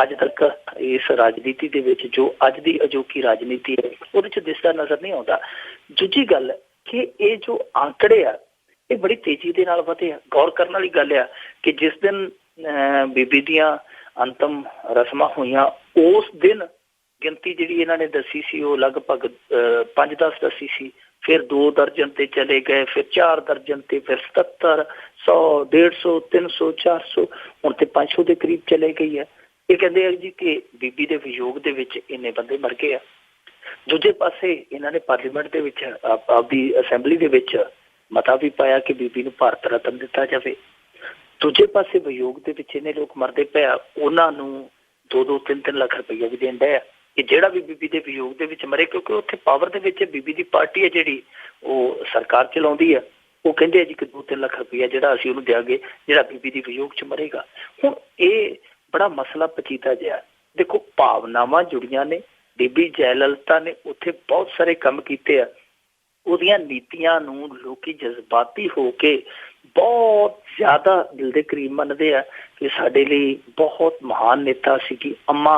Speaker 2: ਅੱਜ ਤੱਕ ਇਸ ਰਾਜਨੀਤੀ ਦੇ ਵਿੱਚ ਜੋ ਅੱਜ ਦੀ ਅਜੋਕੀ ਰਾਜਨੀਤੀ ਹੈ ਉਹਦੇ 'ਚ ਦਿਸਦਾ ਨਜ਼ਰ ਨਹੀਂ ਆਉਂਦਾ। ਦੂਜੀ ਗੱਲ ਕਿ ਇਹ ਜੋ ਆંકੜੇ ਆ ਇਹ ਬੜੀ ਤੇਜ਼ੀ ਦੇ ਨਾਲ ਵਧੇ ਆ। ਗੌਰ ਕਰਨ ਵਾਲੀ ਗੱਲ ਆ ਕਿ ਜਿਸ ਦਿਨ ਬੀਬੀ ਦੀਆਂ ਅੰਤਮ ਰਸਮਾਂ ਹੋਈਆਂ ਉਸ ਦਿਨ ਗਿਣਤੀ ਜਿਹੜੀ ਇਹਨਾਂ ਨੇ ਦੱਸੀ ਸੀ ਉਹ ਲਗਭਗ 5-10 ਦੱਸੀ ਸੀ, ਫਿਰ 2 ਦਰਜਨ ਤੇ ਚਲੇ ਗਏ, ਫਿਰ 4 ਦਰਜਨ ਤੇ, ਫਿਰ 77, 100, 150, 300, 400, ਹੁਣ ਤੇ 500 ਦੇ ਕਰੀਬ ਚਲੇ ਗਈ ਹੈ। ਇਹ ਕਹਿੰਦੇ ਆ ਜੀ ਕਿ ਬੀਬੀ ਦੇ ਵਿਯੋਗ ਦੇ ਵਿੱਚ ਇੰਨੇ ਬੰਦੇ ਮਰ ਗਏ ਆ। ਦੂਜੇ ਪਾਸੇ ਇਹਨਾਂ ਨੇ ਪਾਰਲੀਮੈਂਟ ਦੇ ਵਿੱਚ ਆਪਦੀ ਅਸੈਂਬਲੀ ਦੇ ਵਿੱਚ ਮਤਾ ਵੀ ਪਾਇਆ ਕਿ ਬੀਬੀ ਨੂੰ ਭਾਰਤ ਰਤਨ ਦਿੱਤਾ ਜਾਵੇ। ਦੂਜੇ ਪਾਸੇ ਵਿਯੋਗ ਦੇ ਵਿੱਚ ਇਹਨੇ ਲੋਕ ਮਰਦੇ ਪਏ ਆ, ਉਹਨਾਂ ਨੂੰ 2-2, 3-3 ਲੱਖ ਰੁਪਈਆ ਵੀ ਦੇਣ ਡਿਆ ਕਿ ਜਿਹੜਾ ਵੀ ਬੀਬੀ ਦੇ ਵਿਯੋਗ ਦੇ ਵਿੱਚ ਮਰੇ, ਕਿਉਂਕਿ ਉੱਥੇ ਪਾਵਰ ਦੇ ਵਿੱਚ ਬੀਬੀ ਦੀ ਪਾਰਟੀ ਹੈ ਜਿਹੜੀ ਉਹ ਸਰਕਾਰ ਚਲਾਉਂਦੀ ਆ। ਉਹ ਕਹਿੰਦੇ ਆ ਜੀ ਕਿ 2-3 ਲੱਖ ਰੁਪਈਆ ਜਿਹੜਾ ਅਸੀਂ ਉਹਨੂੰ ਦਿਆਂਗੇ ਜਿਹੜਾ ਬੀਬੀ ਦੀ ਵਿਯੋਗ 'ਚ ਮਰੇਗਾ। ਹੁਣ ਇਹ ਬੜਾ ਮਸਲਾ ਪਚੀਤਾ ਜਿਹਾ। ਦੇਖੋ, ਭਾਵਨਾਵਾਂ ਜੁੜੀਆਂ ਨੇ। ਬੀਬੀ ਜੈ ਲਲਿਤਾ ਨੇ ਉੱਥੇ ਬਹੁਤ ਸਾਰੇ ਕੰਮ ਕੀਤੇ ਆ। ਉਹਦੀਆਂ ਨੀਤੀਆਂ ਨੂੰ ਲੋਕੀ ਜਜ਼ਬਾਤੀ ਹੋ ਕੇ ਬਹੁਤ ਜ਼ਿਆਦਾ ਦਿਲ ਦੇ ਕਰੀਬ ਮੰਨਦੇ ਆ ਕਿ ਸਾਡੇ ਲਈ ਬਹੁਤ ਮਹਾਨ ਨੇਤਾ ਸੀਗੀ। ਅੰਮਾ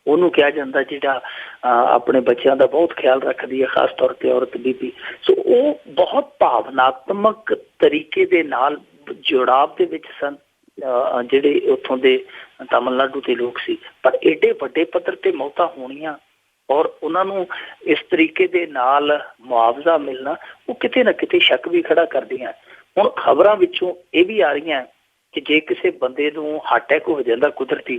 Speaker 2: ਉਹਨੂੰ ਕਿਹਾ ਜਾਂਦਾ ਜਿਹੜਾ ਆਪਣੇ ਬੱਚਿਆਂ ਦਾ ਬਹੁਤ ਖਿਆਲ ਰੱਖਦੀ ਹੈ, ਖਾਸ ਤੌਰ ਤੇ ਔਰਤ ਬੀਬੀ। ਸੋ ਉਹ ਬਹੁਤ ਭਾਵਨਾਤਮਕ ਤਰੀਕੇ ਦੇ ਨਾਲ ਜੁੜਾਵ ਦੇ ਵਿੱਚ ਸਨ ਜਿਹੜੇ ਉੱਥੋਂ ਦੇ ਤਾਮਿਲਨਾਡੂ ਦੇ ਲੋਕ ਸੀ। ਪਰ ਏਡੇ ਵੱਡੇ ਪੱਧਰ ਤੇ ਮੌਤਾਂ ਹੋਣੀਆਂ ਔਰ ਉਹਨਾਂ ਨੂੰ ਇਸ ਤਰੀਕੇ ਦੇ ਨਾਲ ਮੁਆਵਜ਼ਾ ਮਿਲਣਾ, ਉਹ ਕਿਤੇ ਨਾ ਕਿਤੇ ਸ਼ੱਕ ਵੀ ਖੜਾ ਕਰਦੀਆਂ। ਹੁਣ ਖਬਰਾਂ ਵਿੱਚੋਂ ਇਹ ਵੀ ਆ ਰਹੀਆਂ ਕਿ ਜੇ ਕਿਸੇ ਬੰਦੇ ਨੂੰ ਹਾਰਟ ਅਟੈਕ ਹੋ ਜਾਂਦਾ ਕੁਦਰਤੀ,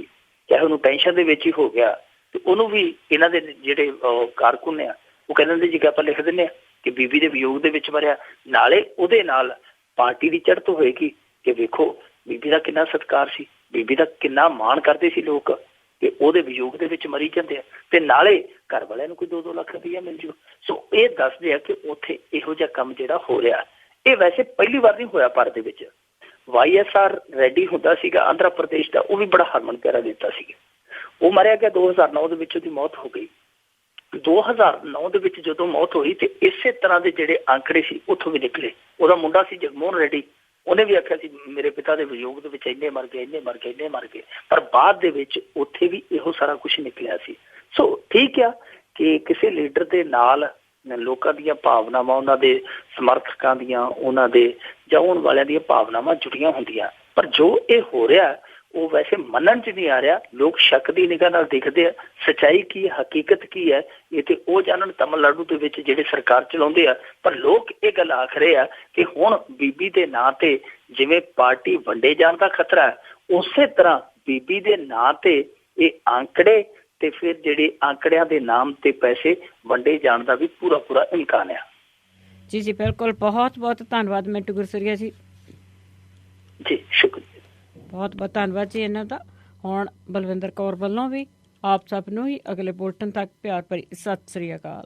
Speaker 2: ਚਾਹੇ ਉਹਨੂੰ ਟੈਨਸ਼ਨ ਦੇ ਵਿੱਚ ਹੀ ਹੋ ਗਿਆ, ਤੇ ਉਹਨੂੰ ਵੀ ਇਹਨਾਂ ਦੇ ਜਿਹੜੇ ਕਾਰਕੁਨ ਆ ਉਹ ਕਹਿੰਦੇ ਜੀ ਕਿ ਆਪਾਂ ਲਿਖ ਦਿੰਦੇ ਆ ਕਿ ਬੀਬੀ ਦੇ ਵਿਯੋਗ ਦੇ ਵਿੱਚ ਮਰਿਆ। ਨਾਲੇ ਉਹਦੇ ਨਾਲ ਪਾਰਟੀ ਦੀ ਚੜ੍ਹਤ ਹੋਏਗੀ ਕਿ ਵੇਖੋ ਬੀਬੀ ਦਾ ਕਿੰਨਾ ਸਤਿਕਾਰ ਸੀ, ਬੀਬੀ ਦਾ ਕਿੰਨਾ ਮਾਣ ਕਰਦੇ ਸੀ ਲੋਕ, ਕਿ ਉਹਦੇ ਵਿਯੋਗ ਦੇ ਵਿੱਚ ਮਰੀ ਜਾਂਦੇ ਆ, ਤੇ ਨਾਲੇ ਘਰ ਵਾਲਿਆਂ ਨੂੰ ਕੋਈ 2-2 ਲੱਖ ਰੁਪਈਆ ਮਿਲ ਜੂ। ਸੋ ਇਹ ਦੱਸਦੇ ਆ ਕਿ ਉੱਥੇ ਇਹੋ ਜਿਹਾ ਕੰਮ ਜਿਹੜਾ ਹੋ ਰਿਹਾ, ਇਹ ਵੈਸੇ ਪਹਿਲੀ ਵਾਰ ਨਹੀਂ ਹੋਇਆ ਭਾਰਤ ਦੇ ਵਿੱਚ। YSR ਰੈਡੀ ਹੁੰਦਾ ਸੀਗਾ ਆਂਧਰਾ ਪ੍ਰਦੇਸ਼ ਦਾ, ਉਹ ਵੀ ਬੜਾ ਹਰਮਨ ਪਿਆਰਾ ਦਿੱਤਾ ਸੀਗਾ। ਉਹ ਮਰਿਆ ਗਿਆ 2009 ਦੇ ਵਿੱਚ, ਉਹਦੀ ਮੌਤ ਹੋ ਗਈ। 2009 ਦੇ ਵਿੱਚ ਜਦੋਂ ਮੌਤ ਹੋਈ ਤੇ ਇਸੇ ਤਰ੍ਹਾਂ ਦੇ ਜਿਹੜੇ ਆંકੜੇ ਸੀ ਉੱਥੋਂ ਵੀ ਨਿਕਲੇ। ਉਹਦਾ ਮੁੰਡਾ ਸੀ ਜਗਮੋਹਨ ਰੈਡੀ, ਉਹਨੇ ਵੀ ਆਖਿਆ ਸੀ ਮੇਰੇ ਪਿਤਾ ਦੇ ਵਿਯੋਗ ਦੇ ਵਿੱਚ ਇੰਨੇ ਮਰ ਗਏ, ਇੰਨੇ ਮਰ ਗਏ, ਇੰਨੇ ਮਰ ਗਏ। ਪਰ ਬਾਅਦ ਦੇ ਵਿੱਚ ਉੱਥੇ ਵੀ ਇਹੋ ਸਾਰਾ ਕੁਛ ਨਿਕਲਿਆ ਸੀ। ਸੋ ਠੀਕ ਆ ਕਿ ਕਿਸੇ ਲੀਡਰ ਦੇ ਨਾਲ ਲੋਕਾਂ ਦੀਆਂ ਭਾਵਨਾਵਾਂ, ਉਹਨਾਂ ਦੇ ਸਮਰਥਕਾਂ ਦੀਆਂ, ਉਹਨਾਂ ਦੇ ਜਾਉਣ ਵਾਲਿਆਂ ਦੀਆਂ ਭਾਵਨਾਵਾਂ ਜੁੜੀਆਂ ਹੁੰਦੀਆਂ। ਪਰ ਜੋ ਇਹ ਹੋ ਰਿਹਾ ਉਹ ਵੈਸੇ ਮੰਨਣ 'ਚ ਨਹੀਂ ਆ ਰਿਹਾ। ਲੋਕ ਸ਼ੱਕ ਦੀ ਨਿਗਾਹ ਨਾਲ ਦੇਖਦੇ ਆ। ਸੱਚਾਈ ਕੀ, ਹਕੀਕਤ ਕੀ ਹੈ, ਇਹ ਤੇ ਉਹ ਜਾਣਨ ਤਾਮਿਲਨਾਡੂ ਦੇ ਵਿੱਚ ਜਿਹੜੇ ਸਰਕਾਰ ਚਲਾਉਂਦੇ ਆ। ਪਰ ਲੋਕ ਇਹ ਗੱਲ ਆਖ ਰਹੇ ਆ ਕਿ ਹੁਣ ਬੀਬੀ ਦੇ ਨਾਂ ਤੇ ਜਿਵੇਂ ਪਾਰਟੀ ਵੰਡੇ ਜਾਣ ਦਾ ਖਤਰਾ ਹੈ, ਉਸੇ ਤਰ੍ਹਾਂ ਬੀਬੀ ਦੇ ਨਾਂ ਤੇ ਇਹ ਆંકੜੇ ਤੇ ਫਿਰ ਜਿਹੜੇ ਆંકੜਿਆਂ ਦੇ ਨਾਮ ਤੇ ਪੈਸੇ ਵੰਡੇ ਜਾਣ ਦਾ ਵੀ ਪੂਰਾ ਇਮਕਾਨ ਆ।
Speaker 1: ਜੀ ਬਿਲਕੁਲ, ਬਹੁਤ ਬਹੁਤ ਧੰਨਵਾਦ ਮਿੰਟੂ ਗੁਰਸਰੀਆ ਜੀ।
Speaker 2: ਜੀ ਸ਼ੁਕਰੀਆ,
Speaker 1: ਬਹੁਤ ਬਹੁਤ ਧੰਨਵਾਦ ਜੀ ਇਹਨਾਂ ਦਾ। ਹੁਣ ਬਲਵਿੰਦਰ ਕੌਰ ਵੱਲੋਂ ਵੀ ਆਪ ਸਭ ਨੂੰ ਹੀ ਅਗਲੇ ਬੁਲਟਨ ਤੱਕ ਪਿਆਰ ਭਰੀ ਸਤਿ ਸ੍ਰੀ ਅਕਾਲ।